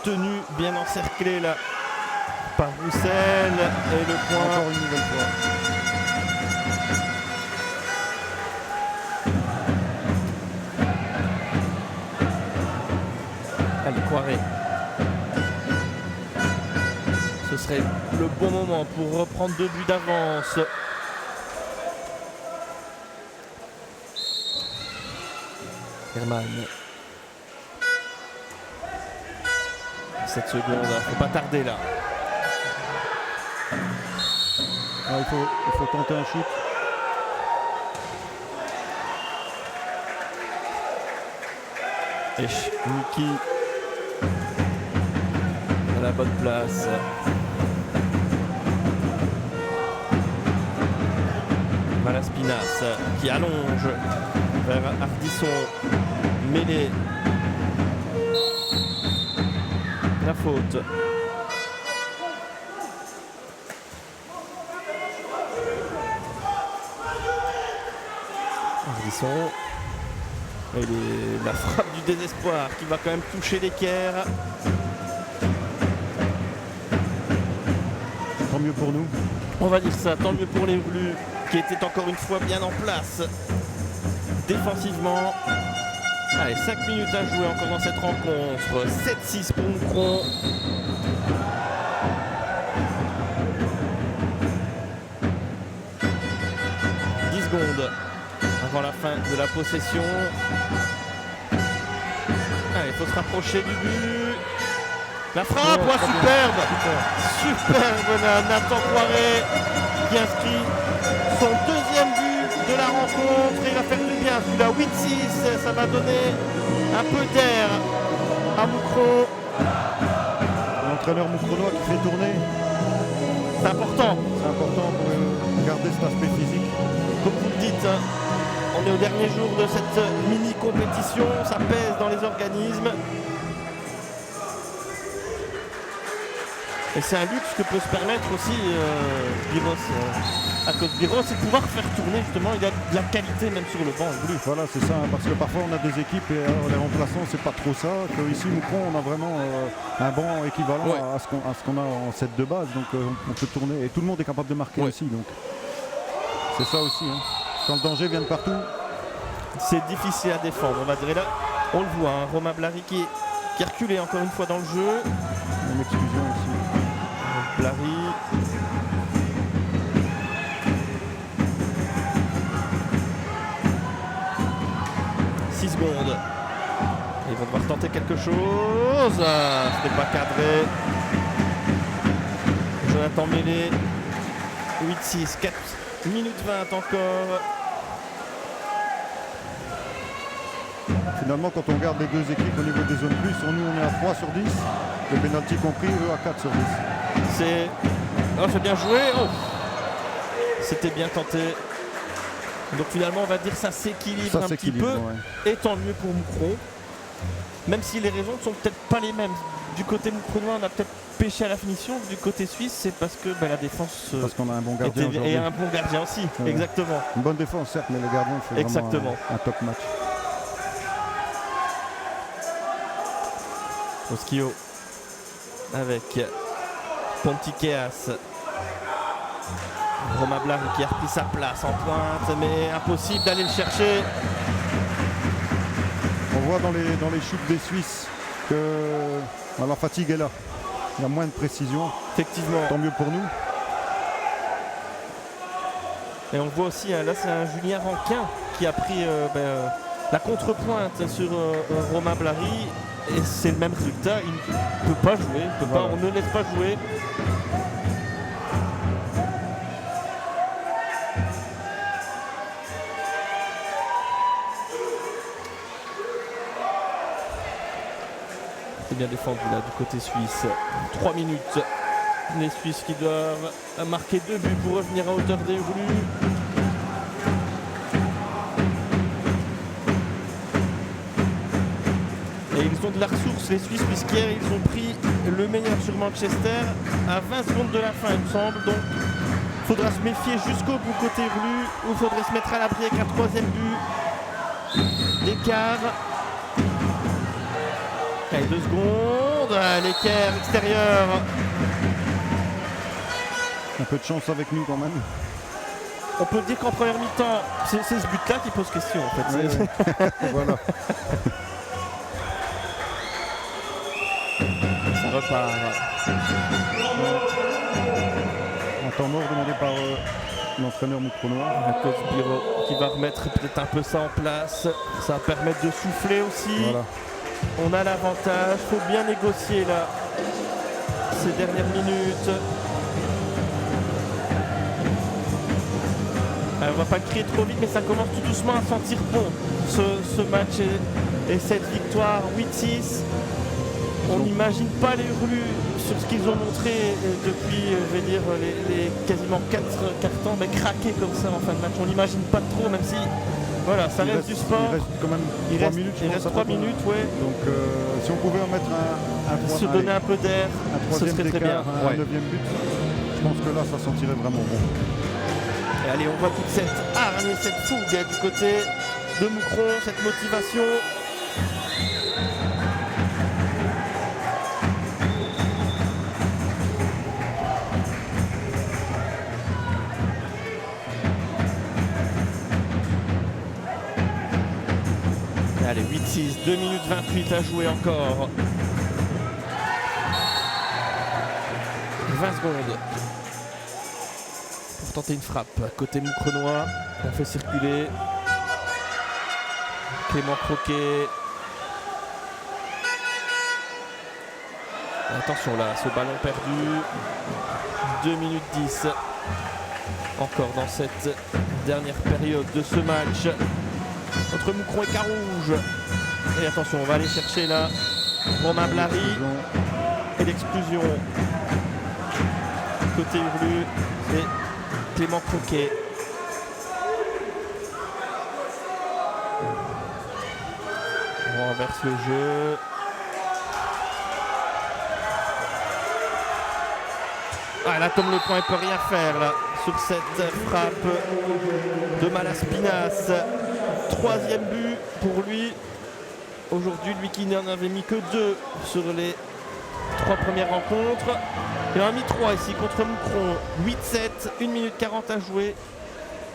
tenu, bien encerclé là par Roussel et le point. Encore une nouvelle fois. Allez, Coiré. Ce serait le bon moment pour reprendre 2 buts d'avance. Herman. 7 secondes, faut pas tarder là. Ah, il faut tenter un shoot. Et Niki à la bonne place. Malaspinas qui allonge vers Ardisson. Mêlé. La faute. Ardisson. Et la frappe du désespoir qui va quand même toucher l'équerre. Tant mieux pour nous. On va dire ça, tant mieux pour les Bleus qui étaient encore une fois bien en place défensivement. Allez, 5 minutes à jouer encore dans cette rencontre. 7-6 pour Moucron. Secondes avant la fin de la possession. Allez, il faut se rapprocher du but. La frappe, superbe. Superbe Nathan Poiré qui inscrit son deuxième but de la rencontre. Il va faire du bien. Celui-là, 8-6, ça va donner un peu d'air à Moucron. L'entraîneur moucronois qui fait tourner. C'est important. C'est important pour garder cet aspect physique. Comme vous le dites, on est au dernier jour de cette mini-compétition, ça pèse dans les organismes. Et c'est un luxe que peut se permettre aussi Biros. À cause de Biros, c'est de pouvoir faire tourner justement, il a de la qualité même sur le banc. Voilà, c'est ça, parce que parfois on a des équipes et alors, les remplaçants, c'est pas trop ça. Ici, Moucron, on a vraiment un banc équivalent à ce qu'on a en set de base, donc on peut tourner et tout le monde est capable de marquer aussi. Donc. C'est ça aussi, hein. Quand le danger vient de partout. C'est difficile à défendre, on va dire. Et là, on le voit, hein, Romain Blary qui est reculé encore une fois dans le jeu. Une exclusion ici. Blary. Secondes. Ils vont devoir tenter quelque chose. Ce n'est pas cadré. Jonathan Mêlé. 8-6, 4 minutes 20 encore. Finalement, quand on regarde les deux équipes au niveau des zones plus, nous on est à 3 sur 10. Le pénalty compris, eux à 4 sur 10. C'est bien joué. Oh. C'était bien tenté. Donc finalement, on va dire ça s'équilibre un petit peu. Ouais. Et tant mieux pour Moucron. Même si les raisons ne sont peut-être pas les mêmes. Du côté moucronois, on a peut-être pêché à la finition. Du côté suisse, c'est parce que la défense. Parce qu'on a un bon gardien. Et un bon gardien aussi. Ouais. Exactement. Une bonne défense, certes, mais le gardien fait vraiment un top match. Oskio avec Pontikeas. Romain Blary qui a repris sa place en pointe, mais impossible d'aller le chercher. On voit dans les chutes des Suisses que la fatigue est là. Il y a moins de précision. Effectivement. Tant mieux pour nous. Et on voit aussi, là c'est un Julien Ranquin qui a pris la contre-pointe sur Romain Blary. Et c'est le même résultat, il ne peut pas jouer, on ne laisse pas jouer. C'est bien défendu là du côté suisse. 3 minutes. Les Suisses qui doivent marquer 2 buts pour revenir à hauteur des Bleus. Et ils ont de la ressource, les Suisses, puisqu'hier ils ont pris le meilleur sur Manchester à 20 secondes de la fin, il me semble. Donc il faudra se méfier jusqu'au bout côté Bleu, où il faudrait se mettre à l'abri avec un 3e but d'écart. Allez, 2 secondes, l'équerre extérieur. Un peu de chance avec nous quand même. On peut dire qu'en première mi-temps, c'est ce but-là qui pose question en fait. Oui. Voilà. Ça repart. Un temps mort demandé par l'entraîneur moucronois. À cause Biro qui va remettre peut-être un peu ça en place. Ça va permettre de souffler aussi. Voilà. On a l'avantage, il faut bien négocier là ces dernières minutes. Alors, on va pas crier trop vite, mais ça commence tout doucement à sentir bon ce match et cette victoire 8-6. On n'imagine pas les Hurlus sur ce qu'ils ont montré depuis, je vais dire, les quasiment 4 temps, mais craquer comme ça en fin de match. On n'imagine pas trop, même si voilà, ça reste du sport. Il reste quand même 3 minutes. Il reste 3 minutes, ouais. Donc si on pouvait en mettre un Se donner un peu d'air, ce serait très bien. Un 9e but, je pense que là, ça sentirait vraiment bon. Et allez, on voit toute cette hargne, cette fougue du côté de Moucron, cette motivation. Allez, 8-6, 2 minutes 28 à jouer encore. 20 secondes pour tenter une frappe. Côté Moucrenois, on fait circuler. Clément Croquet. Attention là, ce ballon perdu. 2 minutes 10. Encore dans cette dernière période de ce match entre Moucron et Carouge. Et attention, on va aller chercher là Romain Blary et l'exclusion. Côté Hurlu, c'est Clément Croquet. On renverse le jeu. Ah là, comme le point, il peut rien faire là sur cette frappe de Malaspinas. 3e but pour lui. Aujourd'hui, lui qui n'en avait mis que 2 sur les 3 premières rencontres. Il en a mis 3 ici contre Moucron. 8-7, 1 minute 40 à jouer.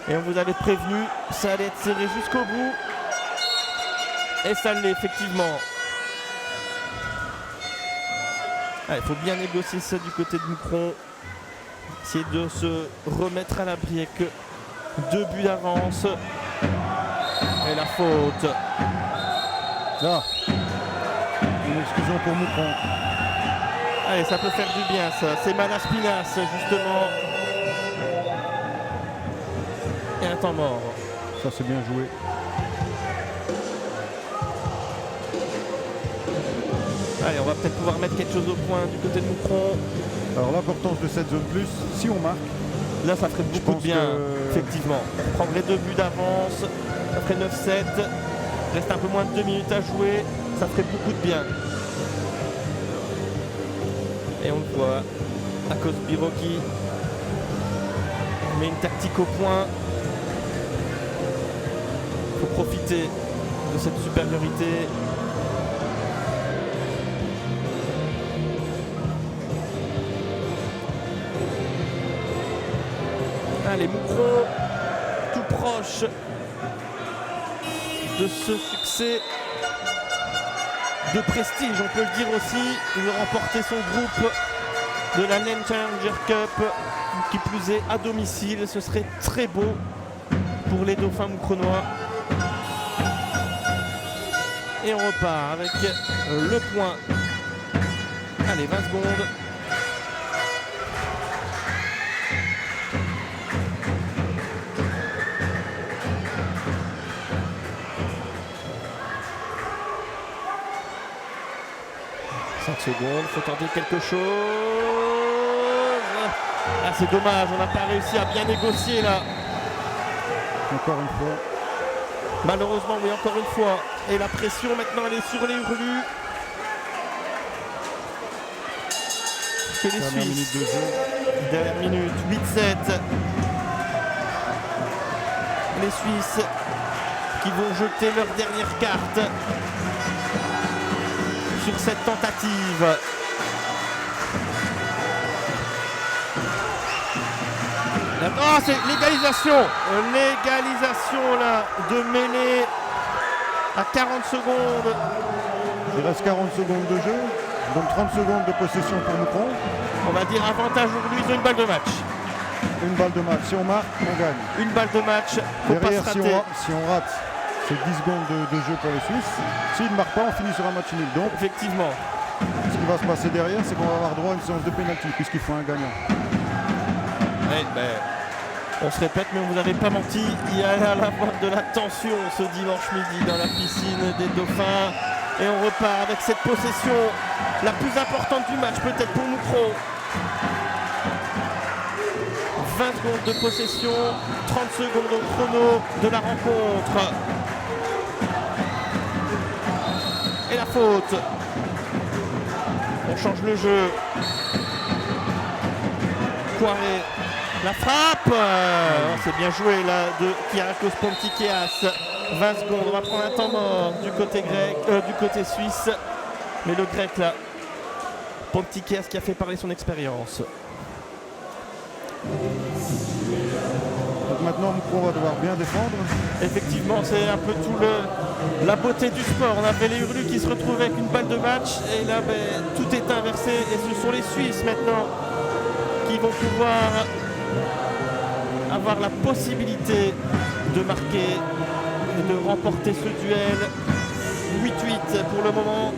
Et on vous avait prévenu, ça allait être serré jusqu'au bout. Et ça l'est effectivement. Ah, il faut bien négocier ça du côté de Moucron. Essayer de se remettre à l'abri avec 2 buts d'avance. Et la faute. Là, une exclusion pour Moucron. Allez, ça peut faire du bien ça. C'est Malaspinas justement. Et un temps mort. Ça c'est bien joué. Allez, on va peut-être pouvoir mettre quelque chose au point du côté de Moucron. Alors l'importance de cette zone plus, si on marque, là ça ferait beaucoup de bien, effectivement. On prendrait 2 buts d'avance, ça ferait 9-7. Il reste un peu moins de 2 minutes à jouer, ça ferait beaucoup de bien. Et on le voit, à cause de Biroki met une tactique au point. Il faut profiter de cette supériorité. Allez, Moucron, tout proche de ce succès de prestige, on peut le dire aussi. Il a remporté son groupe de la LAN Challenger Cup, qui plus est à domicile. Ce serait très beau pour les Dauphins moucronois. Et on repart avec le point. Allez, 20 secondes. Secondes, faut tenter quelque chose. Ah, c'est dommage, on n'a pas réussi à bien négocier là. Encore une fois. Malheureusement, oui, encore une fois. Et la pression maintenant, elle est sur les Hurlus. Que les Suisses. Dernière minute, 8-7. Les Suisses qui vont jeter leur dernière carte sur cette tentative. Oh, c'est l'égalisation. L'égalisation là de mêlée à 40 secondes. Il reste 40 secondes de jeu, donc 30 secondes de possession pour Moucron. On va dire avantage aujourd'hui, ils ont une balle de match. une balle de match. Si on marque, on gagne. Une balle de match, faut Derrière, pas se si rater. on rate, c'est 10 secondes de jeu pour les Suisses. S'ils ne marquent pas, on finit sur un match nul. Donc, Effectivement. ce qui va se passer derrière, c'est qu'on va avoir droit à une séance de pénalty, puisqu'il faut un gagnant. Ouais, on se répète, mais vous n'avez pas menti. Il y a à la fois de la tension ce dimanche midi dans la piscine des Dauphins. Et on repart avec cette possession la plus importante du match, peut-être pour Moucron. 20 secondes de possession, 30 secondes au chrono de la rencontre. Et la faute. On change le jeu. Poiré. La frappe, c'est bien joué là de Kyriakos Pontikeas. 20 secondes, on va prendre un temps mort du côté grec, du côté suisse. Mais le grec là, Pontikeas qui a fait parler son expérience. Donc maintenant, Moucron va devoir bien défendre. Effectivement, c'est un peu tout la beauté du sport. On avait les Hurlus qui se retrouvaient avec une balle de match et là, tout est inversé et ce sont les Suisses maintenant qui vont pouvoir avoir la possibilité de marquer et de remporter ce duel. 8-8 pour le moment.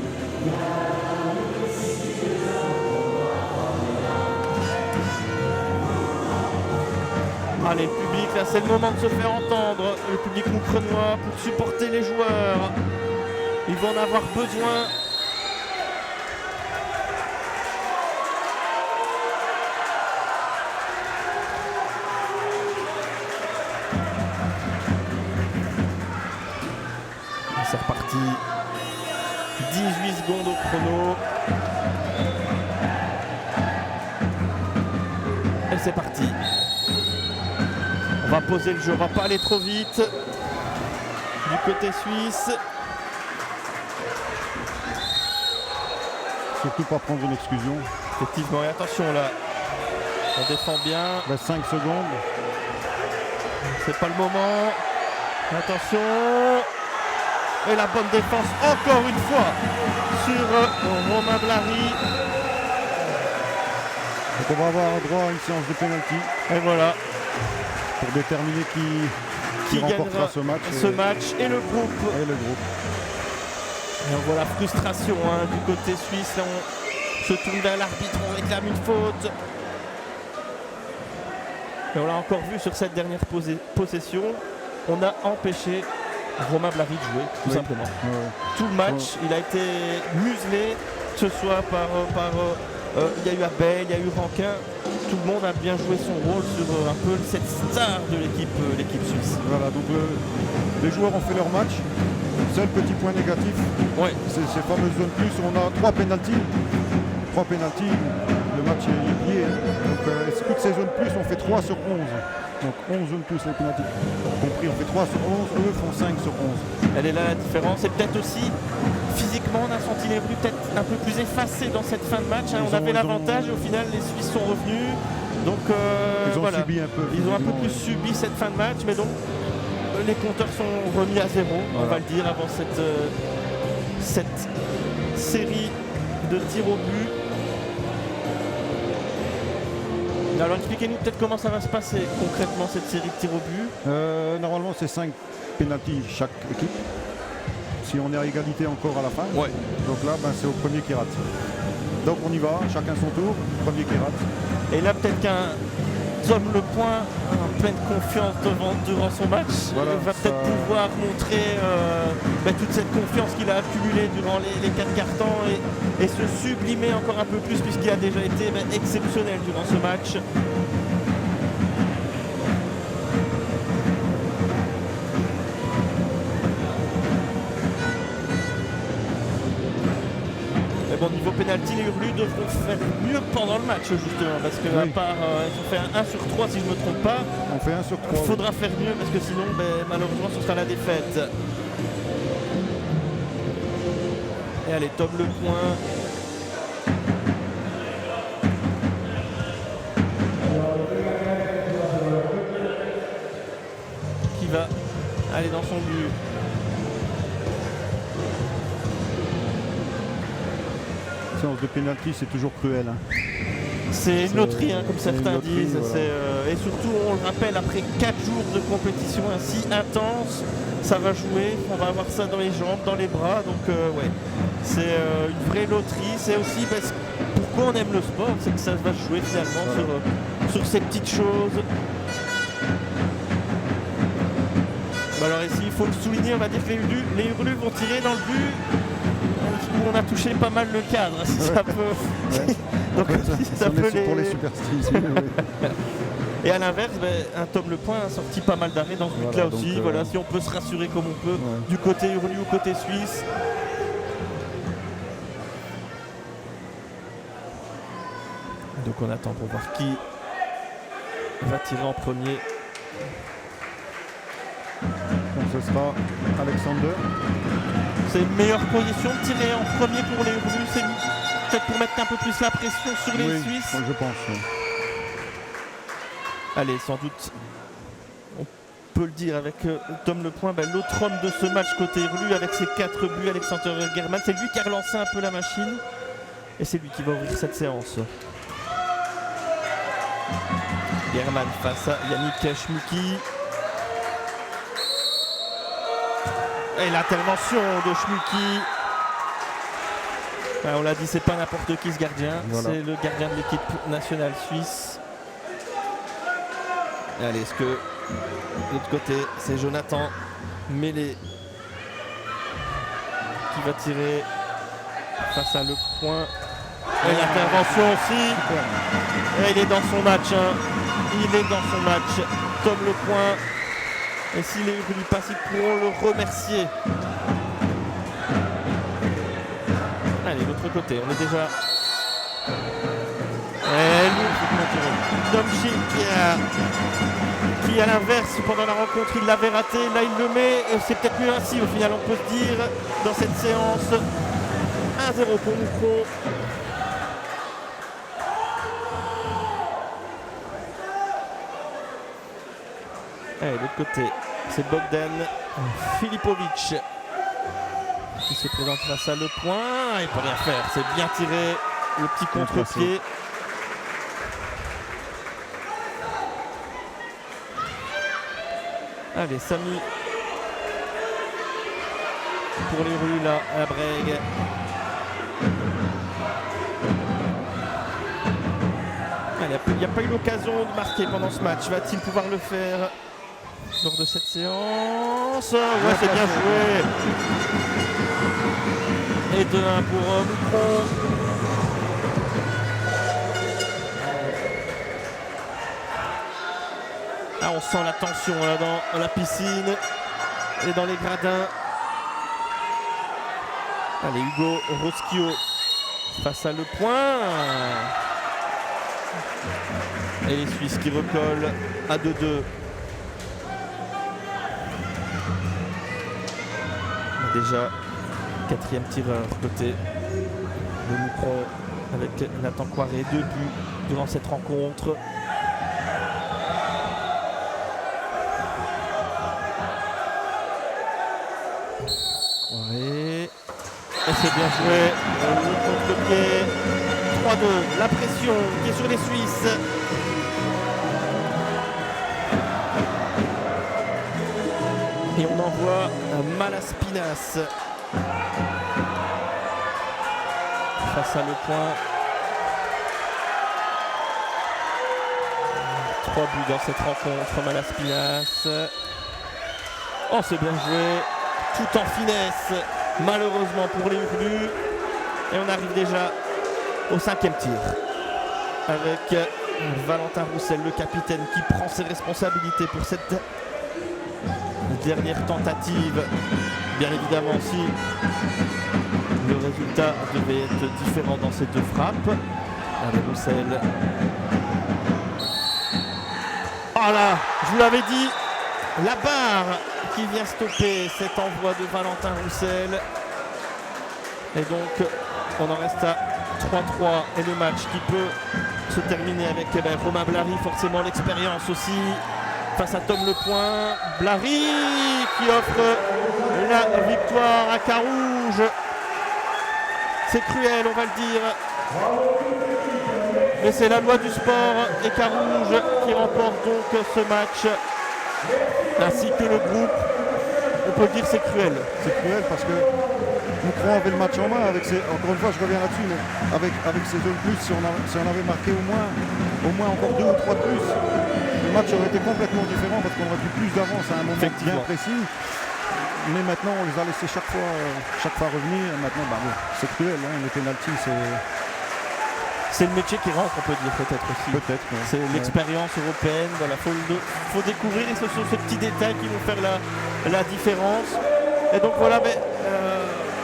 Allez, le public, là c'est le moment de se faire entendre. Le public moucrenois pour supporter les joueurs. Ils vont en avoir besoin. C'est reparti. 18 secondes au chrono. Et c'est parti. On va poser le jeu, on va pas aller trop vite. Du côté suisse. Surtout pas prendre une exclusion. Effectivement, et attention là. On défend bien. Il reste 5 secondes. C'est pas le moment. Attention. Et la bonne défense encore une fois sur Romain Blary. Donc on va avoir droit à une séance de pénalty Et voilà. pour déterminer qui remportera gagnera ce match et le groupe. et le groupe. Et on voit la frustration du côté suisse. Là, on se tourne vers l'arbitre, on réclame une faute. Et on l'a encore vu sur cette dernière possession. On a empêché Romain Blary de jouer, tout Oui. simplement. Ouais. Tout le match, il a été muselé, que ce soit par il y a eu Abel, il y a eu Rankin. Tout le monde a bien joué son rôle sur un peu cette star de l'équipe suisse. Voilà, donc les joueurs ont fait leur match. Seul petit point négatif, Ouais. c'est ces fameuses zones plus. On a 3 pénaltys. 3 pénaltys, le match est plié. Donc toutes ces zones plus, on fait 3 sur 11. Donc 11 zones plus les pénaltys. Compris, on fait 3 sur 11, eux font 5 sur 11. Elle est là la différence. Et peut-être aussi, physiquement, on a senti les Hurlus peut-être un peu plus effacés dans cette fin de match. On avait l'avantage et au final, les Suisses sont revenus. Donc Ils ont voilà. subi un peu. Ils ont un peu physiquement, plus subi cette fin de match, mais donc les compteurs sont remis à zéro, on va le dire, avant cette série de tirs au but. Alors expliquez-nous peut-être comment ça va se passer concrètement cette série de tirs au but. Normalement, c'est 5 pénaltys chaque équipe. Si on est à égalité encore à la fin. Ouais. Donc là, c'est au premier qui rate. Donc on y va, chacun son tour, premier qui rate. Et là peut-être qu'un Tom Lepoint en pleine confiance durant son match Voilà, va peut-être pouvoir montrer toute cette confiance qu'il a accumulée durant les 4 quarts-temps et se sublimer encore un peu plus puisqu'il a déjà été exceptionnel durant ce match. Mais bon, niveau pénalty, les Hurlus devront faire mieux pendant le match justement parce que à part ils ont fait un 1 sur 3 si je ne me trompe pas. On fait 1 sur 3. Il faudra faire mieux parce que sinon malheureusement ce sera la défaite. Et allez, Tom Lepoint. Qui va aller dans son but. Séance de pénalty, c'est toujours cruel. C'est une loterie, hein, comme certains disent. Voilà. Et surtout, on le rappelle, après 4 jours de compétition ainsi intense, ça va jouer. On va avoir ça dans les jambes, dans les bras. Donc, ouais, c'est une vraie loterie. C'est aussi parce que pourquoi on aime le sport, c'est que ça va jouer finalement sur ces petites choses. Bah alors ici, il faut le souligner, on va dire que les Hurlus vont tirer dans le but où on a touché pas mal le cadre. Si ça peut... Ouais. Donc, Ça peut pour les superstitieux. Oui. Et à l'inverse, un Tom Lepoint a sorti pas mal d'arrêts dans ce but-là Voilà, aussi. donc, Voilà, si on peut se rassurer comme on peut, ouais. du côté Hurlu ou côté suisse. Donc on attend pour voir qui va tirer en premier. Donc ce sera Alexander. C'est une meilleure position de tirer en premier pour les Hurlus. C'est peut-être pour mettre un peu plus la pression sur les Suisses. Moi, je pense. Oui. Allez, sans doute, on peut le dire avec Tom Lepoint, l'autre homme de ce match côté Hurlu avec ses 4 buts, Alexander German. C'est lui qui a relancé un peu la machine et c'est lui qui va ouvrir cette séance. German face à Yannick Schmucki. Et l'intervention de Schmucki. On l'a dit, c'est pas n'importe qui ce gardien. Voilà. C'est le gardien de l'équipe nationale suisse. Allez, est-ce que de l'autre côté, c'est Jonathan Mêlé qui va tirer face à Lepoint. Et l'intervention aussi. Et il est dans son match. Hein. Il est dans son match. Tom Lepoint. Et s'il est Hurlus passe, ils pourront le remercier. Allez, l'autre côté, on est déjà. Et Domchik qui à l'inverse pendant la rencontre il l'avait raté, là il le met, c'est peut-être mieux ainsi au final on peut se dire dans cette séance. 1-0 pour Moucron. Allez, de l'autre côté, c'est Bogdan Filipovic qui se présente face à Lepoint. Il peut rien faire, c'est bien tiré, le petit contre-pied. Allez, Samy pour les Hurlus là à Brègue. Il n'y a pas eu l'occasion de marquer pendant ce match. Va-t-il pouvoir le faire lors de cette séance? Ouais, c'est bien joué. Et 2-1 pour Moucron. Ah, on sent la tension là dans la piscine et dans les gradins. Allez, Hugo Roschio face à Lepoint. Et les Suisses qui recollent à 2-2. Déjà 4e tireur côté de Moucron avec Nathan Coiré, 2 buts durant cette rencontre. Coiré. Et c'est bien joué. Le contre-pied. 3-2. La pression qui est sur les Suisses. Et on envoie Malaspinas face à Lepoint. 3 buts dans cette rencontre, Malaspinas. Oh, c'est bien joué, tout en finesse, malheureusement pour les Hurlus. Et on arrive déjà au 5e tir. Avec Valentin Roussel, le capitaine, qui prend ses responsabilités pour cette dernière tentative. Bien évidemment, si le résultat devait être différent dans ces 2 frappes. Avec Roussel. Oh là, je vous l'avais dit, la barre qui vient stopper cet envoi de Valentin Roussel. Et donc, on en reste à 3-3 et le match qui peut se terminer avec Romain Blary, forcément l'expérience aussi. Face à Tom Lepoint, Blary qui offre la victoire à Carouge. C'est cruel, on va le dire. Mais c'est la loi du sport et Carouge qui remporte donc ce match, ainsi que le groupe. On peut dire c'est cruel. C'est cruel parce que Moucron avait le match en main. Encore une fois, je reviens là-dessus, mais avec ces zones plus, si on avait marqué au moins encore 2 ou 3 de plus, le match aurait été complètement différent parce qu'on aurait eu plus d'avance à un moment bien précis. Mais maintenant, on les a laissés chaque fois revenir. Et maintenant, c'est cruel. Hein, les pénaltys, c'est le métier qui rentre, on peut dire peut-être aussi. Peut-être. Ouais. C'est l'expérience européenne. Voilà, faut découvrir et ce sont ces petits détails qui vont faire la différence. Et donc voilà, mais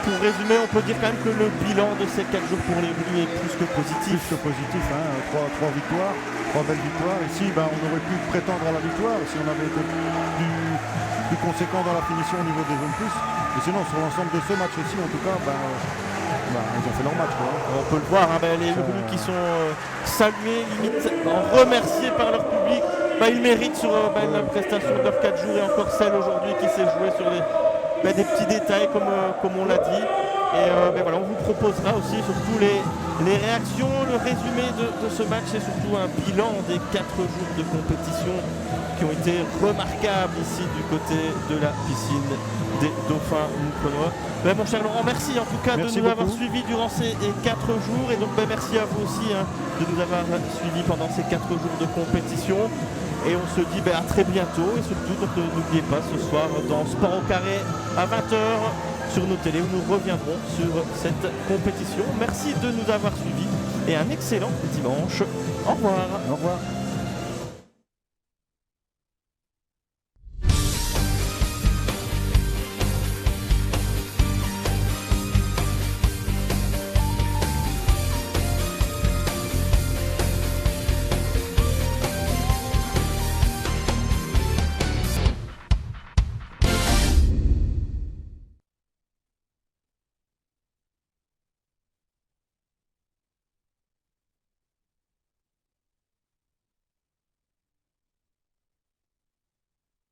pour résumer, on peut dire quand même que le bilan de ces 4 jours pour les Bleus est plus que positif. Plus que positif, hein. 3 victoires, 3 belles victoires. Ici, on aurait pu prétendre à la victoire si on avait été plus conséquent dans la finition au niveau des zones plus. Mais sinon, sur l'ensemble de ce match-ci, en tout cas, ils ont fait leur match. Quoi. On peut le voir, hein, les Bleus qui sont salués, limite remerciés par leur public. Ils méritent sur la prestation de leurs 4 jours et encore celle aujourd'hui qui s'est jouée sur des petits détails comme on l'a dit. Et voilà, on vous proposera aussi surtout les réactions, le résumé de ce match et surtout un bilan des 4 jours de compétition qui ont été remarquables ici du côté de la piscine des Dauphins moucronois. Mon cher Laurent, merci en tout cas de nous avoir suivis durant ces 4 jours et donc merci à vous aussi de nous avoir suivis pendant ces 4 jours de compétition. Et on se dit à très bientôt et surtout n'oubliez pas ce soir dans Sport au carré à 20h sur nos télés où nous reviendrons sur cette compétition. Merci de nous avoir suivis et un excellent dimanche. Au revoir. Au revoir.